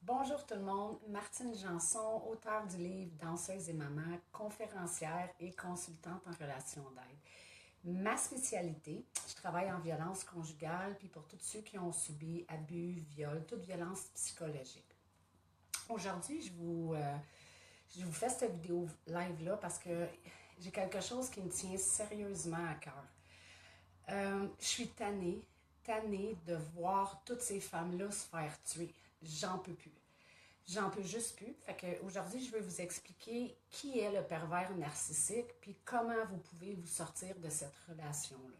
Bonjour tout le monde, Martine Janson, auteure du livre Danseuse et maman, conférencière et consultante en relation d'aide. Ma spécialité, je travaille en violence conjugale, puis pour tous ceux qui ont subi abus, viol, toute violence psychologique. Aujourd'hui, je vous fais cette vidéo live-là parce que j'ai quelque chose qui me tient sérieusement à cœur. Je suis tannée de voir toutes ces femmes-là se faire tuer. J'en peux plus. J'en peux juste plus. Fait que aujourd'hui, je vais vous expliquer qui est le pervers narcissique, puis comment vous pouvez vous sortir de cette relation-là.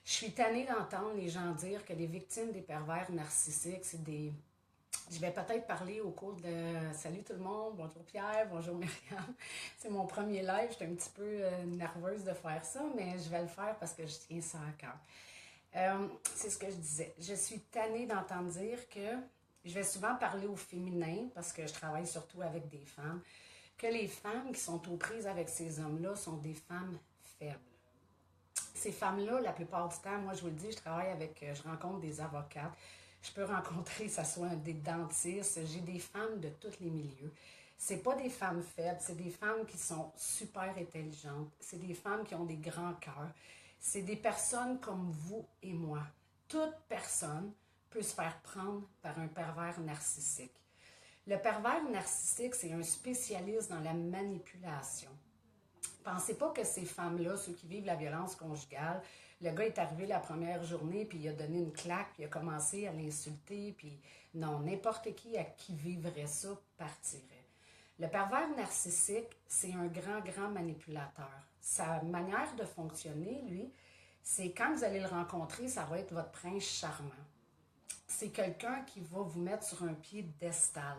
Je suis tannée d'entendre les gens dire que les victimes des pervers narcissiques, c'est des... Je vais peut-être parler au cours de Salut tout le monde, bonjour Pierre, bonjour Myriam. C'est mon premier live, j'étais un petit peu nerveuse de faire ça, mais je vais le faire parce que je tiens ça à cœur. C'est ce que je disais. Je suis tannée d'entendre dire que je vais souvent parler au féminin parce que je travaille surtout avec des femmes, que les femmes qui sont aux prises avec ces hommes-là sont des femmes faibles. Ces femmes-là, la plupart du temps, moi je vous le dis, je rencontre des avocates, je peux rencontrer, que ce soit des dentistes, j'ai des femmes de tous les milieux. C'est pas des femmes faibles, c'est des femmes qui sont super intelligentes, c'est des femmes qui ont des grands cœurs, c'est des personnes comme vous et moi. Toute personne peut se faire prendre par un pervers narcissique. Le pervers narcissique, c'est un spécialiste dans la manipulation. Pensez pas que ces femmes-là, ceux qui vivent la violence conjugale, le gars est arrivé la première journée, puis il a donné une claque, puis il a commencé à l'insulter, puis non, n'importe qui à qui vivrait ça partirait. Le pervers narcissique, c'est un grand manipulateur. Sa manière de fonctionner, lui, c'est quand vous allez le rencontrer, ça va être votre prince charmant. C'est quelqu'un qui va vous mettre sur un piédestal.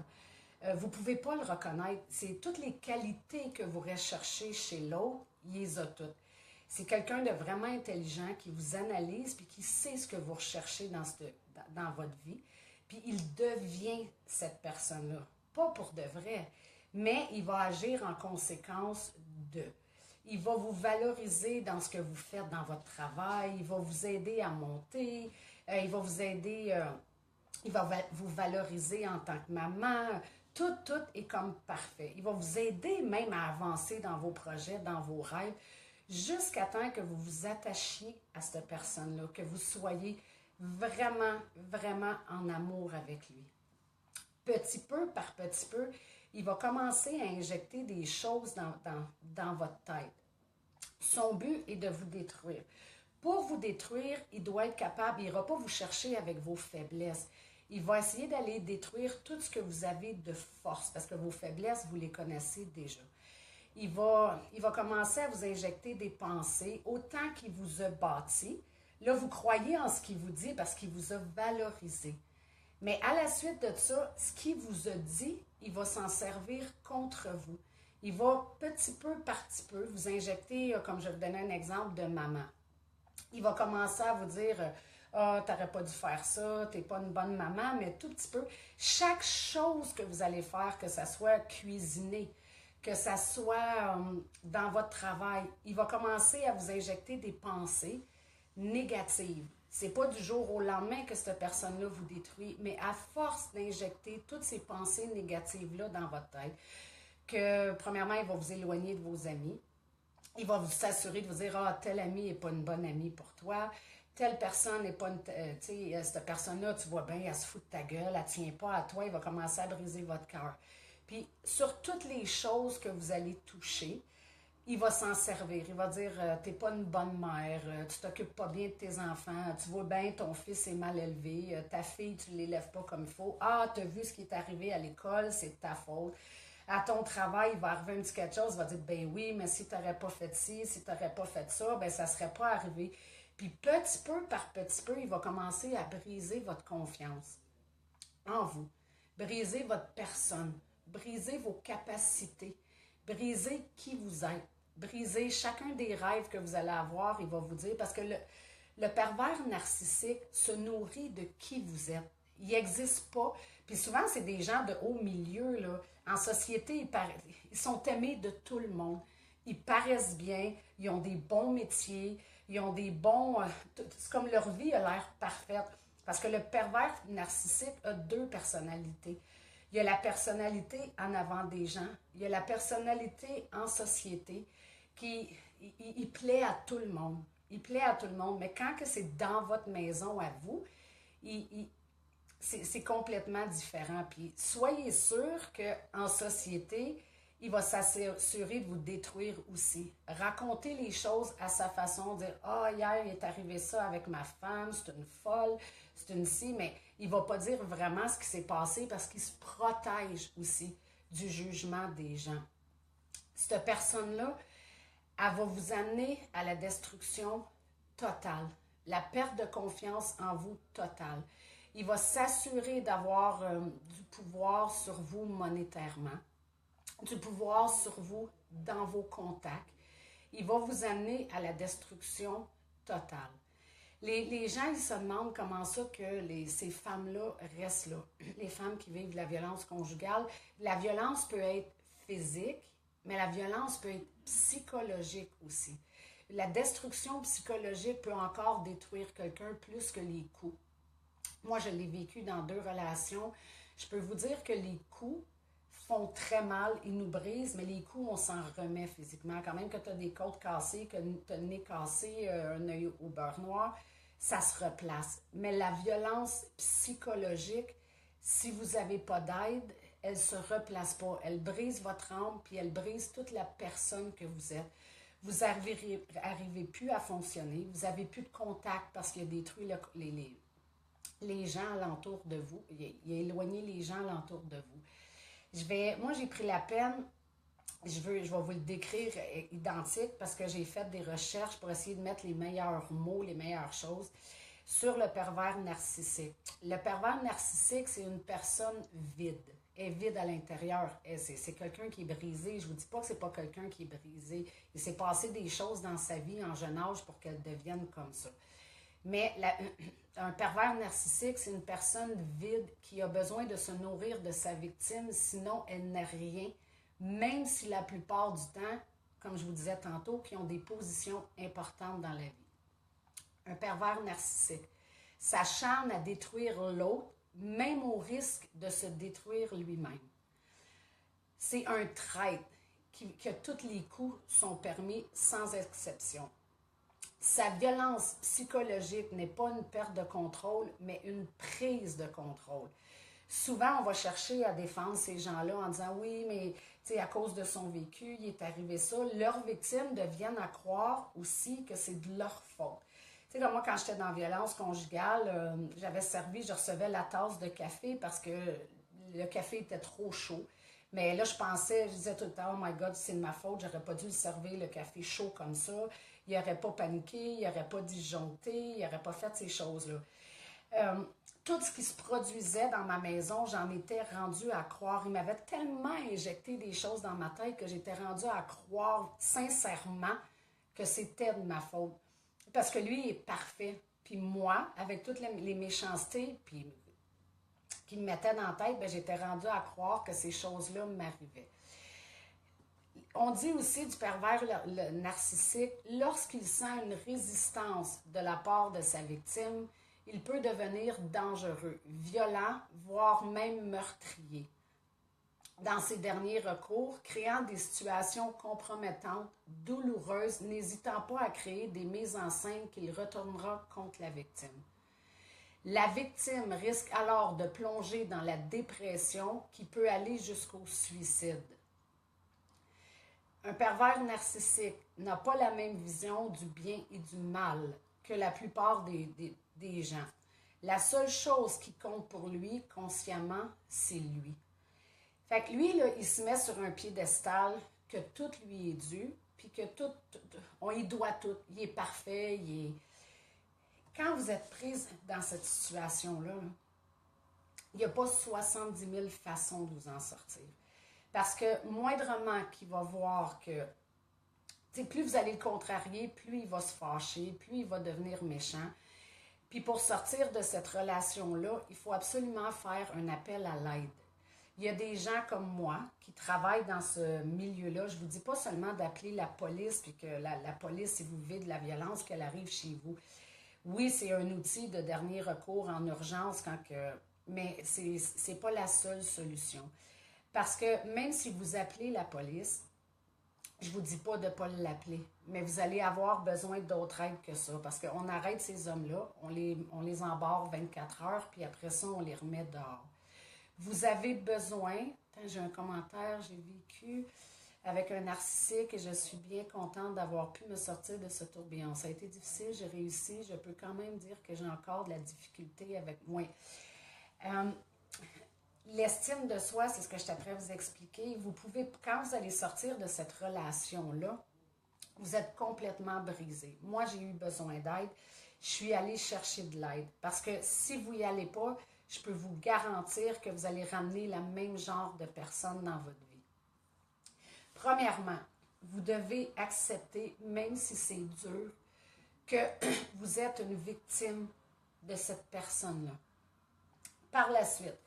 Vous ne pouvez pas le reconnaître. C'est toutes les qualités que vous recherchez chez l'autre, il les a toutes. C'est quelqu'un de vraiment intelligent qui vous analyse puis qui sait ce que vous recherchez dans votre vie. Puis il devient cette personne-là. Pas pour de vrai, mais il va agir en conséquence de. Il va vous valoriser dans ce que vous faites dans votre travail. Il va vous aider à monter. Il va vous aider... il va vous valoriser en tant que maman. Tout est comme parfait. Il va vous aider même à avancer dans vos projets, dans vos rêves, jusqu'à temps que vous vous attachiez à cette personne-là, que vous soyez vraiment en amour avec lui. Petit peu par petit peu, il va commencer à injecter des choses dans votre tête. Son but est de vous détruire. Pour vous détruire, il doit être capable, il n'ira pas vous chercher avec vos faiblesses. Il va essayer d'aller détruire tout ce que vous avez de force, parce que vos faiblesses, vous les connaissez déjà. Il va commencer à vous injecter des pensées, autant qu'il vous a bâti. Là, vous croyez en ce qu'il vous dit parce qu'il vous a valorisé. Mais à la suite de ça, ce qu'il vous a dit, il va s'en servir contre vous. Il va petit peu par petit peu vous injecter, comme je vais vous donner un exemple de maman. Il va commencer à vous dire ah, t'aurais pas dû faire ça, t'es pas une bonne maman, mais tout petit peu. Chaque chose que vous allez faire, que ça soit cuisiner, que ça soit dans votre travail, il va commencer à vous injecter des pensées négatives. C'est pas du jour au lendemain que cette personne-là vous détruit, mais à force d'injecter toutes ces pensées négatives-là dans votre tête, que premièrement, il va vous éloigner de vos amis. Il va vous s'assurer de vous dire ah, telle amie n'est pas une bonne amie pour toi, telle personne n'est pas une. Tu sais, cette personne-là, tu vois bien, elle se fout de ta gueule, elle ne tient pas à toi, il va commencer à briser votre cœur. Puis, sur toutes les choses que vous allez toucher, il va s'en servir. Il va dire t'es pas une bonne mère, tu t'occupes pas bien de tes enfants, tu vois bien ton fils est mal élevé, ta fille, tu ne l'élèves pas comme il faut. Ah, tu as vu ce qui est arrivé à l'école, c'est de ta faute. À ton travail, il va arriver un petit quelque chose, il va dire ben oui, mais si tu n'aurais pas fait ci, si tu n'aurais pas fait ça, ben ça ne serait pas arrivé. Puis petit peu par petit peu, il va commencer à briser votre confiance en vous, briser votre personne, briser vos capacités, briser qui vous êtes, briser chacun des rêves que vous allez avoir, il va vous dire, parce que le pervers narcissique se nourrit de qui vous êtes. Il n'existe pas. Puis souvent, c'est des gens de haut milieu. Là. En société, ils sont aimés de tout le monde. Ils paraissent bien, ils ont des bons métiers, ils ont des bons... c'est comme leur vie a l'air parfaite. Parce que le pervers narcissique a deux personnalités. Il y a la personnalité en avant des gens. Il y a la personnalité en société qui il plaît à tout le monde. Il plaît à tout le monde, mais quand que c'est dans votre maison à vous, c'est complètement différent. Puis soyez sûr qu'en société, il va s'assurer de vous détruire aussi. Racontez les choses à sa façon, dire ah, hier, il est arrivé ça avec ma femme, c'est une folle, c'est une ci, mais il ne va pas dire vraiment ce qui s'est passé parce qu'il se protège aussi du jugement des gens. Cette personne-là, elle va vous amener à la destruction totale, la perte de confiance en vous totale. Il va s'assurer d'avoir du pouvoir sur vous monétairement, du pouvoir sur vous dans vos contacts. Il va vous amener à la destruction totale. Les gens, ils se demandent comment ça que ces femmes-là restent là. Les femmes qui vivent de la violence conjugale. La violence peut être physique, mais la violence peut être psychologique aussi. La destruction psychologique peut encore détruire quelqu'un plus que les coups. Moi, je l'ai vécu dans 2 relations. Je peux vous dire que les coups font très mal, ils nous brisent, mais les coups, on s'en remet physiquement. Quand même que tu as des côtes cassées, que tu as le nez cassé, un œil au beurre noir, ça se replace. Mais la violence psychologique, si vous n'avez pas d'aide, elle ne se replace pas. Elle brise votre âme, puis elle brise toute la personne que vous êtes. Vous n'arrivez plus à fonctionner, vous n'avez plus de contact parce qu'il a détruit les gens alentour de vous. Il a éloigné les gens alentour de vous. Moi, j'ai pris la peine, je vais vous le décrire identique parce que j'ai fait des recherches pour essayer de mettre les meilleurs mots, les meilleures choses sur le pervers narcissique. Le pervers narcissique, c'est une personne vide. Elle est vide à l'intérieur. C'est quelqu'un qui est brisé. Je ne vous dis pas que c'est pas quelqu'un qui est brisé. Il s'est passé des choses dans sa vie en jeune âge pour qu'elle devienne comme ça. Mais un pervers narcissique, c'est une personne vide qui a besoin de se nourrir de sa victime, sinon elle n'a rien, même si la plupart du temps, comme je vous disais tantôt, qui ont des positions importantes dans la vie. Un pervers narcissique s'acharne à détruire l'autre, même au risque de se détruire lui-même. C'est un traître que tous les coups sont permis sans exception. Sa violence psychologique n'est pas une perte de contrôle, mais une prise de contrôle. Souvent, on va chercher à défendre ces gens-là en disant « oui, mais à cause de son vécu, il est arrivé ça ». Leurs victimes deviennent à croire aussi que c'est de leur faute. Tu sais, comme moi, quand j'étais dans la violence conjugale, j'avais servi, je recevais la tasse de café parce que le café était trop chaud. Mais là, je disais tout le temps, oh my God, c'est de ma faute, j'aurais pas dû le servir le café chaud comme ça. Il n'aurait pas paniqué, il n'aurait pas disjoncté, il n'aurait pas fait ces choses-là. Tout ce qui se produisait dans ma maison, j'en étais rendue à croire. Il m'avait tellement injecté des choses dans ma tête que j'étais rendue à croire sincèrement que c'était de ma faute. Parce que lui, il est parfait. Puis moi, avec toutes les méchancetés puis, qu'il me mettait dans la tête, j'étais rendue à croire que ces choses-là m'arrivaient. On dit aussi du pervers le narcissique, lorsqu'il sent une résistance de la part de sa victime, il peut devenir dangereux, violent, voire même meurtrier. Dans ses derniers recours, créant des situations compromettantes, douloureuses, n'hésitant pas à créer des mises en scène qu'il retournera contre la victime. La victime risque alors de plonger dans la dépression qui peut aller jusqu'au suicide. Un pervers narcissique n'a pas la même vision du bien et du mal que la plupart des gens. La seule chose qui compte pour lui, consciemment, c'est lui. Fait que lui, là, il se met sur un piédestal que tout lui est dû, puis que on y doit tout. Il est parfait, Quand vous êtes prise dans cette situation-là, il n'y a pas 70 000 façons de vous en sortir. Parce que moindrement qu'il va voir que, plus vous allez le contrarier, plus il va se fâcher, plus il va devenir méchant. Puis pour sortir de cette relation-là, il faut absolument faire un appel à l'aide. Il y a des gens comme moi qui travaillent dans ce milieu-là. Je ne vous dis pas seulement d'appeler la police, puis que la police, si vous vivez de la violence, qu'elle arrive chez vous. Oui, c'est un outil de dernier recours en urgence quand que mais c'est pas la seule solution. Parce que même si vous appelez la police, je vous dis pas de ne pas l'appeler, mais vous allez avoir besoin d'autres aides que ça, parce qu'on arrête ces hommes-là, on les embarre 24 heures, puis après ça, on les remet dehors. Vous avez besoin, attends, j'ai un commentaire, j'ai vécu avec un narcissique et je suis bien contente d'avoir pu me sortir de ce tourbillon. Ça a été difficile, j'ai réussi, je peux quand même dire que j'ai encore de la difficulté avec moi. L'estime de soi, c'est ce que je t'apprends à vous expliquer. Vous pouvez, quand vous allez sortir de cette relation-là, vous êtes complètement brisé. Moi, j'ai eu besoin d'aide. Je suis allée chercher de l'aide. Parce que si vous n'y allez pas, je peux vous garantir que vous allez ramener le même genre de personnes dans votre vie. Premièrement, vous devez accepter, même si c'est dur, que vous êtes une victime de cette personne-là. Par la suite,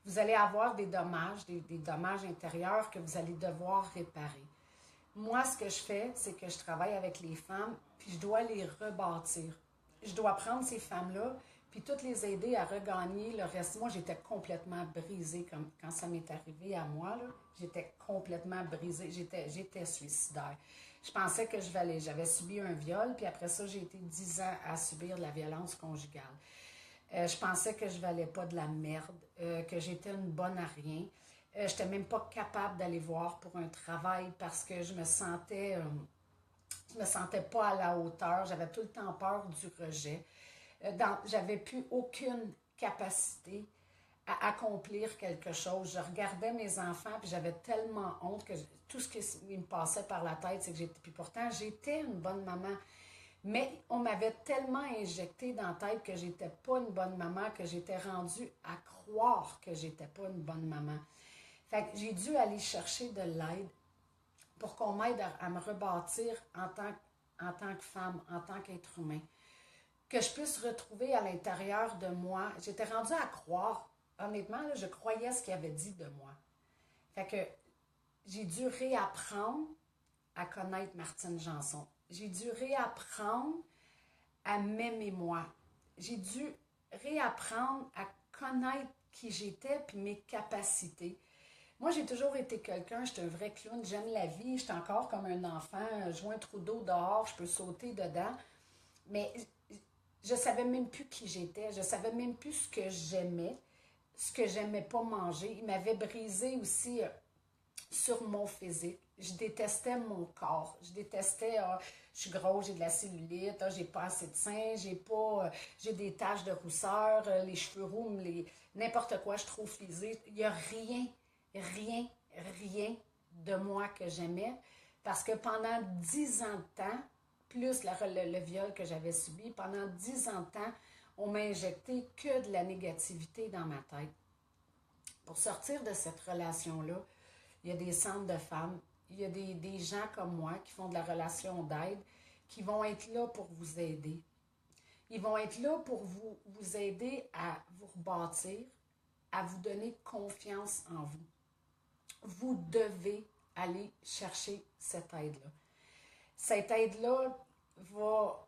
vous allez avoir des dommages, des dommages intérieurs que vous allez devoir réparer. Moi, ce que je fais, c'est que je travaille avec les femmes, puis je dois les rebâtir. Je dois prendre ces femmes-là, puis toutes les aider à regagner le reste. Moi, j'étais complètement brisée quand ça m'est arrivé à moi. J'étais complètement brisée. J'étais suicidaire. Je pensais que j'avais subi un viol, puis après ça, j'ai été 10 ans à subir de la violence conjugale. Je pensais que je valais pas de la merde, que j'étais une bonne à rien. Je n'étais même pas capable d'aller voir pour un travail parce que je me sentais pas à la hauteur. J'avais tout le temps peur du rejet. J'avais plus aucune capacité à accomplir quelque chose. Je regardais mes enfants puis j'avais tellement honte que tout ce qui me passait par la tête, c'est que puis pourtant, j'étais une bonne maman. Mais on m'avait tellement injecté dans la tête que j'étais pas une bonne maman, que j'étais rendue à croire que j'étais pas une bonne maman. Fait que j'ai dû aller chercher de l'aide pour qu'on m'aide à me rebâtir en tant que femme, en tant qu'être humain. Que je puisse retrouver à l'intérieur de moi. J'étais rendue à croire, honnêtement, là, je croyais ce qu'il avait dit de moi. Fait que j'ai dû réapprendre à connaître Martine Janson. J'ai dû réapprendre à m'aimer moi. J'ai dû réapprendre à connaître qui j'étais puis mes capacités. Moi, j'ai toujours été quelqu'un, j'étais un vrai clown, j'aime la vie, j'étais encore comme un enfant, je vois un trou d'eau dehors, je peux sauter dedans. Mais je savais même plus qui j'étais, je savais même plus ce que j'aimais pas manger. Il m'avait brisé aussi sur mon physique. Je détestais mon corps. Je détestais, je suis grosse, j'ai de la cellulite, j'ai pas assez de seins, j'ai des taches de rousseur, les cheveux roux, n'importe quoi, je suis trop frisée. Il n'y a rien de moi que j'aimais parce que pendant 10 ans de temps, plus le viol que j'avais subi, pendant 10 ans de temps, on m'a injecté que de la négativité dans ma tête. Pour sortir de cette relation-là, il y a des centres de femmes, il y a des gens comme moi qui font de la relation d'aide, qui vont être là pour vous aider. Ils vont être là pour vous aider à vous rebâtir, à vous donner confiance en vous. Vous devez aller chercher cette aide-là. Cette aide-là va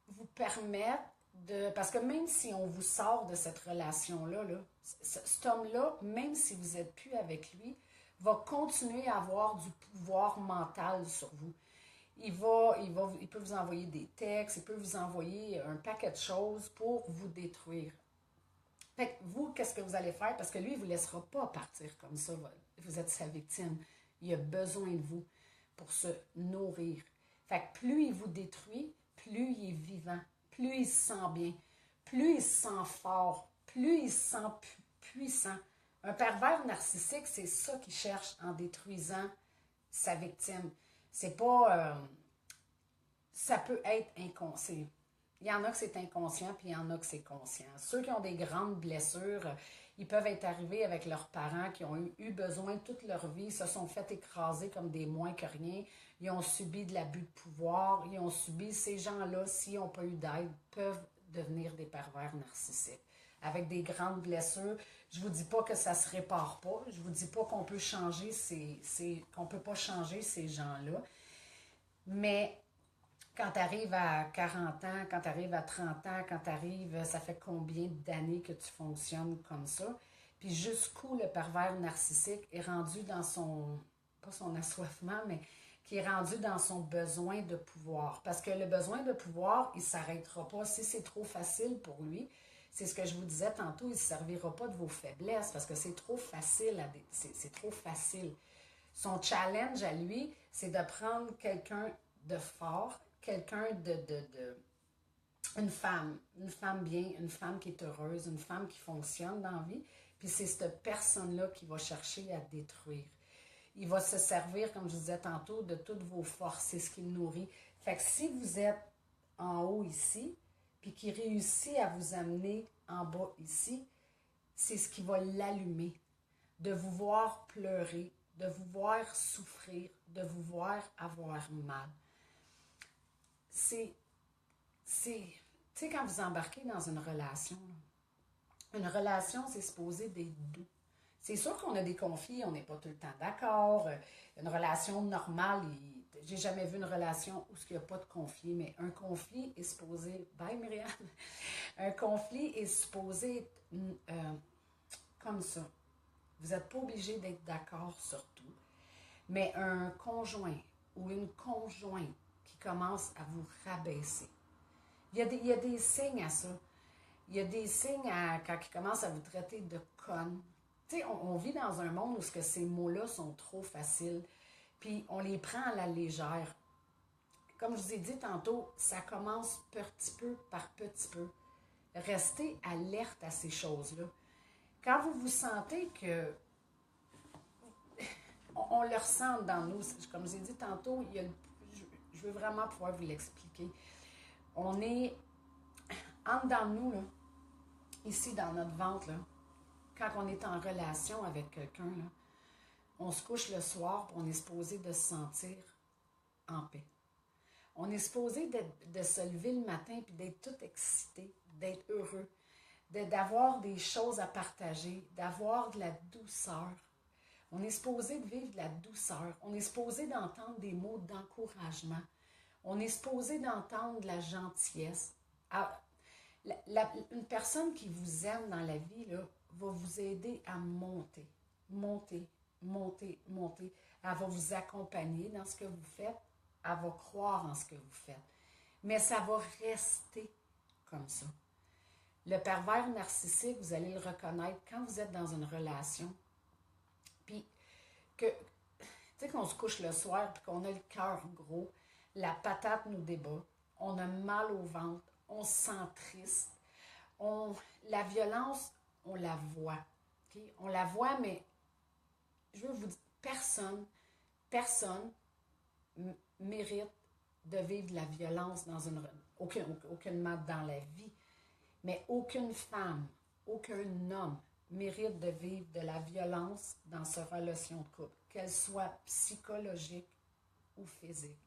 vous permettre de... Parce que même si on vous sort de cette relation-là, cet homme-là, même si vous n'êtes plus avec lui, va continuer à avoir du pouvoir mental sur vous. Il peut vous envoyer des textes, il peut vous envoyer un paquet de choses pour vous détruire. Fait que vous, qu'est-ce que vous allez faire? Parce que lui, il ne vous laissera pas partir comme ça. Vous êtes sa victime. Il a besoin de vous pour se nourrir. Fait que plus il vous détruit, plus il est vivant, plus il se sent bien, plus il se sent fort, plus il se sent puissant. Un pervers narcissique, c'est ça qu'il cherche en détruisant sa victime. C'est pas... ça peut être inconscient. Il y en a que c'est inconscient, puis il y en a que c'est conscient. Ceux qui ont des grandes blessures, ils peuvent être arrivés avec leurs parents qui ont eu besoin toute leur vie, se sont fait écraser comme des moins que rien. Ils ont subi de l'abus de pouvoir, ils ont subi, ces gens-là, s'ils n'ont pas eu d'aide, peuvent devenir des pervers narcissiques. Avec des grandes blessures, je ne vous dis pas que ça ne se répare pas, je ne vous dis pas qu'on peut changer qu'on peut pas changer ces gens-là, mais Quand tu arrives à 40 ans, quand tu arrives à 30 ans, quand tu arrives, ça fait combien d'années que tu fonctionnes comme ça? Puis jusqu'où le pervers narcissique est rendu dans son, pas son assoiffement, mais qui est rendu dans son besoin de pouvoir. Parce que le besoin de pouvoir, il ne s'arrêtera pas. Si c'est trop facile pour lui, c'est ce que je vous disais tantôt, il ne se servira pas de vos faiblesses parce que c'est trop facile. C'est trop facile. Son challenge à lui, c'est de prendre quelqu'un de fort, quelqu'un une femme bien, une femme qui est heureuse, une femme qui fonctionne dans la vie, puis c'est cette personne-là qui va chercher à détruire. Il va se servir, comme je vous disais tantôt, de toutes vos forces, c'est ce qui le nourrit. Fait que si vous êtes en haut ici, puis qu'il réussit à vous amener en bas ici, c'est ce qui va l'allumer. De vous voir pleurer, de vous voir souffrir, de vous voir avoir mal. Tu sais, quand vous embarquez dans une relation, c'est supposé d'être doux. C'est sûr qu'on a des conflits, on n'est pas tout le temps d'accord. Une relation normale, j'ai jamais vu une relation où il n'y a pas de conflit, mais un conflit est supposé, bye Myriam, un conflit est supposé être comme ça. Vous n'êtes pas obligé d'être d'accord sur tout, mais un conjoint ou une conjointe qui commence à vous rabaisser, il y a des signes à ça. Il y a des signes quand ils commencent à vous traiter de conne. Tu sais, on vit dans un monde où ces mots-là sont trop faciles, puis on les prend à la légère. Comme je vous ai dit tantôt, ça commence petit peu par petit peu. Restez alerte à ces choses-là. Quand vous vous sentez que on le ressent dans nous, comme je vous ai dit tantôt, je veux vraiment pouvoir vous l'expliquer. On est en dedans de nous, là, ici dans notre ventre, là, quand on est en relation avec quelqu'un, là, on se couche le soir, on est supposé de se sentir en paix. On est supposé de se lever le matin et d'être tout excité, d'être heureux, d'avoir des choses à partager, d'avoir de la douceur. On est supposé de vivre de la douceur. On est supposé d'entendre des mots d'encouragement. On est supposé d'entendre de la gentillesse. Une personne qui vous aime dans la vie là, va vous aider à monter, monter, monter, monter. Elle va vous accompagner dans ce que vous faites. Elle va croire en ce que vous faites. Mais ça va rester comme ça. Le pervers narcissique, vous allez le reconnaître quand vous êtes dans une relation. Puis, tu sais, qu'on se couche le soir puis qu'on a le cœur gros, la patate nous débat, on a mal au ventre, on se sent triste. La violence, on la voit. Okay? On la voit, mais je veux vous dire, personne mérite de vivre de la violence aucunement dans la vie. Mais aucune femme, aucun homme mérite de vivre de la violence dans sa relation de couple, qu'elle soit psychologique ou physique.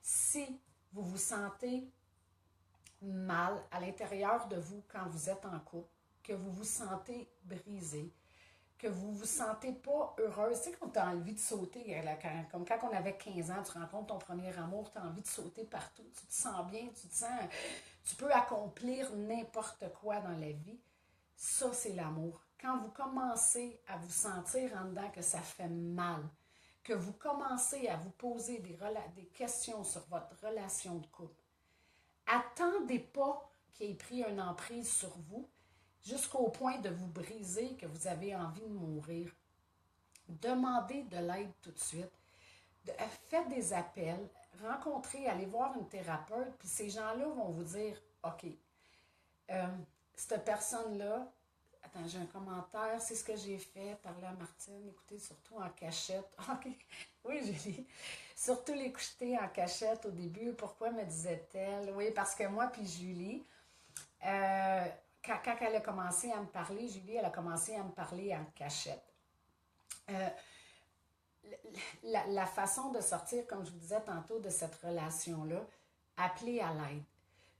Si vous vous sentez mal à l'intérieur de vous quand vous êtes en couple, que vous vous sentez brisé, que vous vous sentez pas heureuse, tu sais quand tu as envie de sauter, comme quand on avait 15 ans, tu rencontres ton premier amour, tu as envie de sauter partout, tu te sens bien, tu peux accomplir n'importe quoi dans la vie. Ça, c'est l'amour. Quand vous commencez à vous sentir en dedans que ça fait mal, que vous commencez à vous poser des questions sur votre relation de couple, attendez pas qu'il ait pris une emprise sur vous jusqu'au point de vous briser, que vous avez envie de mourir. Demandez de l'aide tout de suite. Faites des appels, rencontrez, allez voir une thérapeute, puis ces gens-là vont vous dire, OK, cette personne-là, attends, j'ai un commentaire, c'est ce que j'ai fait, parler à Martine, écoutez, surtout en cachette. OK, oui, Julie. Surtout l'écouter en cachette au début, pourquoi me disait-elle? Oui, parce que moi puis Julie, quand elle a commencé à me parler, Julie, elle a commencé à me parler en cachette. La façon de sortir, comme je vous disais tantôt, de cette relation-là, appelez à l'aide.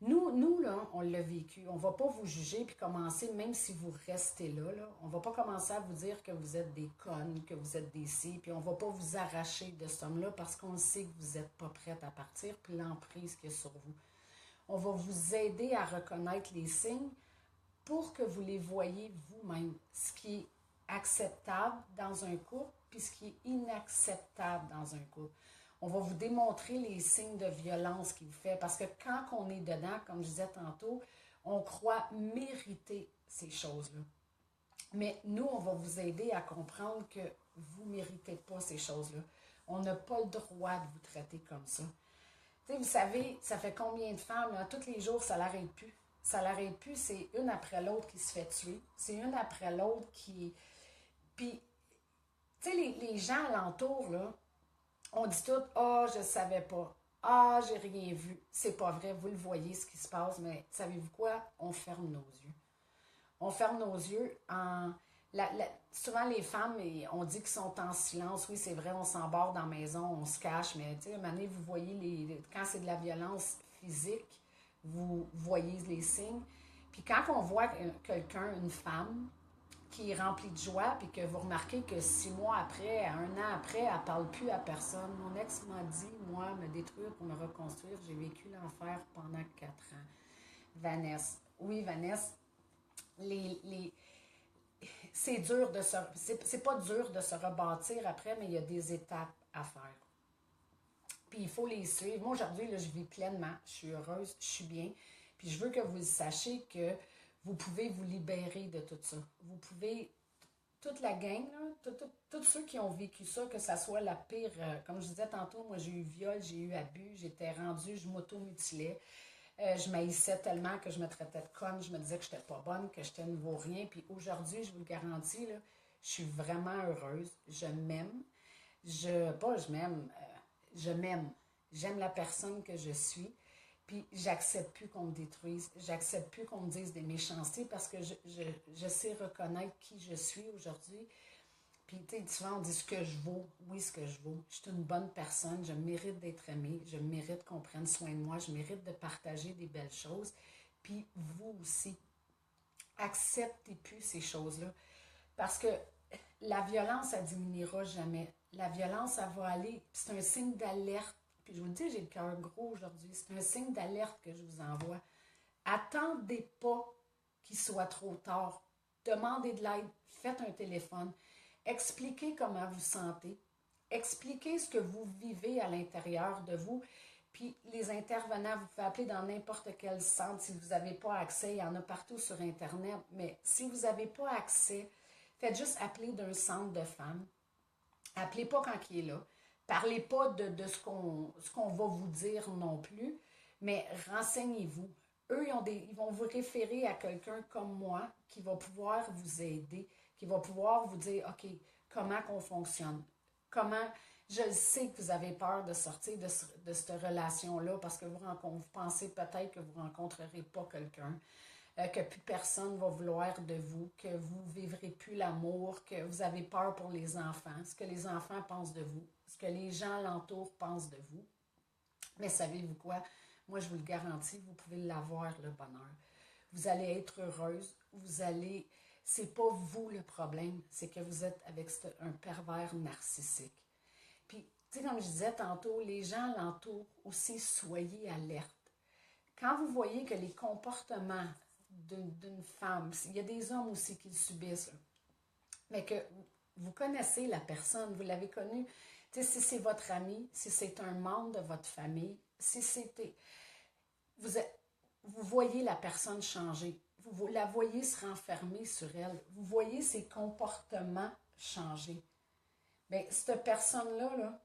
Nous là, on l'a vécu. On ne va pas vous juger puis commencer, même si vous restez là, on ne va pas commencer à vous dire que vous êtes des connes, que vous êtes des si, puis on ne va pas vous arracher de ce homme-là parce qu'on sait que vous n'êtes pas prête à partir, puis l'emprise qu'il y a sur vous. On va vous aider à reconnaître les signes pour que vous les voyez vous-même. Ce qui est acceptable dans un couple, puis ce qui est inacceptable dans un couple. On va vous démontrer les signes de violence qu'il vous fait. Parce que quand on est dedans, comme je disais tantôt, on croit mériter ces choses-là. Mais nous, on va vous aider à comprendre que vous ne méritez pas ces choses-là. On n'a pas le droit de vous traiter comme ça. Tu sais, vous savez, ça fait combien de femmes, là, tous les jours, ça ne l'arrête plus. Ça ne l'arrête plus, c'est une après l'autre qui se fait tuer. C'est une après l'autre qui... Puis, tu sais, les gens alentour, là, on dit tout, ah, je ne savais pas. Ah, j'ai rien vu. C'est pas vrai, vous le voyez ce qui se passe, mais savez-vous quoi? On ferme nos yeux. On ferme nos yeux en. Souvent, les femmes, on dit qu'ils sont en silence. Oui, c'est vrai, on s'embarque dans la maison, on se cache, mais tu sais, à un moment donné, vous voyez, quand c'est de la violence physique, vous voyez les signes. Puis quand on voit quelqu'un, une femme, qui est remplie de joie, puis que vous remarquez que 6 mois après, 1 an après, elle ne parle plus à personne. Mon ex m'a dit, moi, me détruire pour me reconstruire, j'ai vécu l'enfer pendant 4 ans. Vanessa. Oui, Vanessa, les, c'est dur de se... C'est pas dur de se rebâtir après, mais il y a des étapes à faire. Puis il faut les suivre. Moi, aujourd'hui, là, je vis pleinement. Je suis heureuse, je suis bien. Puis je veux que vous sachiez que vous pouvez vous libérer de tout ça. Vous pouvez, toute la gang, là, tous ceux qui ont vécu ça, que ça soit la pire, comme je disais tantôt, moi j'ai eu viol, j'ai eu abus, j'étais rendue, je m'auto-mutilais. Je m'haïssais tellement que je me traitais de conne, je me disais que je n'étais pas bonne, que j'étais nouveau rien. Puis aujourd'hui, je vous le garantis, là, je suis vraiment heureuse. Je m'aime. Je m'aime. Je m'aime. J'aime la personne que je suis. Puis j'accepte plus qu'on me détruise. J'accepte plus qu'on me dise des méchancetés parce que je sais reconnaître qui je suis aujourd'hui. Puis, tu sais, souvent, on dit ce que je vaux. Oui, ce que je vaux. Je suis une bonne personne. Je mérite d'être aimée. Je mérite qu'on prenne soin de moi. Je mérite de partager des belles choses. Puis, vous aussi, acceptez plus ces choses-là. Parce que la violence, elle diminuera jamais. La violence, elle va aller. C'est un signe d'alerte. Puis, je vous le dis, j'ai le cœur gros aujourd'hui. C'est un signe d'alerte que je vous envoie. Attendez pas qu'il soit trop tard. Demandez de l'aide. Faites un téléphone. Expliquez comment vous sentez. Expliquez ce que vous vivez à l'intérieur de vous. Puis les intervenants, vous pouvez appeler dans n'importe quel centre si vous n'avez pas accès. Il y en a partout sur Internet. Mais si vous n'avez pas accès, faites juste appeler d'un centre de femmes. Appelez pas quand il est là. Parlez pas de ce qu'on va vous dire non plus. Mais renseignez-vous. Eux, ils vont vous référer à quelqu'un comme moi qui va pouvoir vous aider, qui va pouvoir vous dire, OK, comment qu'on fonctionne? Comment, je le sais que vous avez peur de sortir de cette relation-là parce que vous pensez peut-être que vous ne rencontrerez pas quelqu'un, que plus personne ne va vouloir de vous, que vous ne vivrez plus l'amour, que vous avez peur pour les enfants, ce que les enfants pensent de vous, ce que les gens alentour pensent de vous. Mais savez-vous quoi? Moi, je vous le garantis, vous pouvez l'avoir, le bonheur. Vous allez être heureuse, vous allez... C'est pas vous le problème, c'est que vous êtes avec un pervers narcissique. Puis, tu sais, comme je disais tantôt, les gens alentour aussi, soyez alerte. Quand vous voyez que les comportements d'une femme, il y a des hommes aussi qui le subissent, là, mais que vous connaissez la personne, vous l'avez connue, tu sais, si c'est votre ami, si c'est un membre de votre famille, si c'était... Vous voyez la personne changer. Vous la voyez se renfermer sur elle. Vous voyez ses comportements changer. Bien, cette personne-là, là,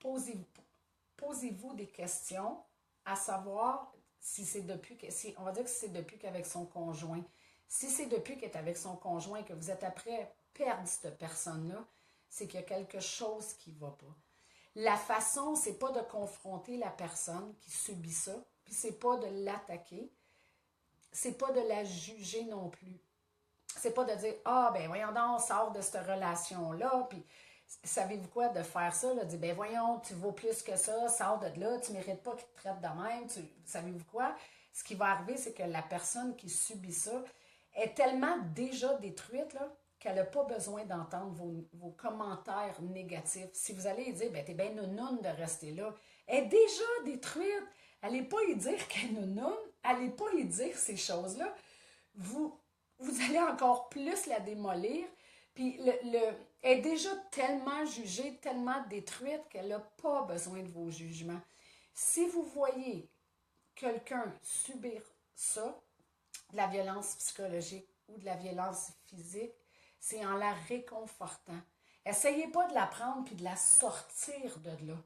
posez-vous des questions à savoir si c'est depuis que... on va dire que c'est depuis qu'avec son conjoint. Si c'est depuis qu'elle est avec son conjoint et que vous êtes après perdre cette personne-là, c'est qu'il y a quelque chose qui ne va pas. La façon, c'est pas de confronter la personne qui subit ça, puis c'est pas de l'attaquer, c'est pas de la juger non plus. C'est pas de dire, ah, ben voyons donc, on sort de cette relation-là, puis Savez-vous quoi de faire ça, là, de dire, ben voyons, tu vaux plus que ça, sors de là, tu ne mérites pas qu'ils te traitent de même. Savez-vous quoi? Ce qui va arriver, c'est que la personne qui subit ça est tellement déjà détruite là, qu'elle n'a pas besoin d'entendre vos commentaires négatifs. Si vous allez lui dire, ben t'es bien nounoune de rester là, elle est déjà détruite. Allez pas y dire qu'elle est nounoune, allez pas y dire ces choses-là. Vous, vous allez encore plus la démolir. Puis elle est déjà tellement jugée, tellement détruite qu'elle n'a pas besoin de vos jugements. Si vous voyez quelqu'un subir ça, de la violence psychologique ou de la violence physique, c'est en la réconfortant. Essayez pas de la prendre puis de la sortir de là.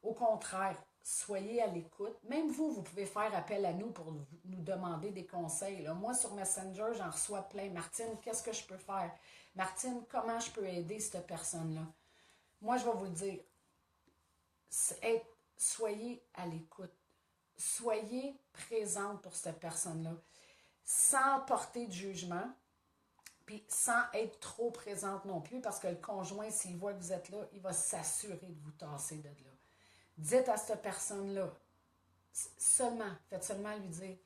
Au contraire, soyez à l'écoute. Même vous, vous pouvez faire appel à nous pour nous demander des conseils. Là. Moi, sur Messenger, j'en reçois plein. Martine, qu'est-ce que je peux faire? Martine, comment je peux aider cette personne-là? Moi, je vais vous le dire. Soyez à l'écoute. Soyez présente pour cette personne-là. Sans porter de jugement, puis sans être trop présente non plus, parce que le conjoint, s'il voit que vous êtes là, il va s'assurer de vous tasser de là. Dites à cette personne-là, faites seulement lui dire,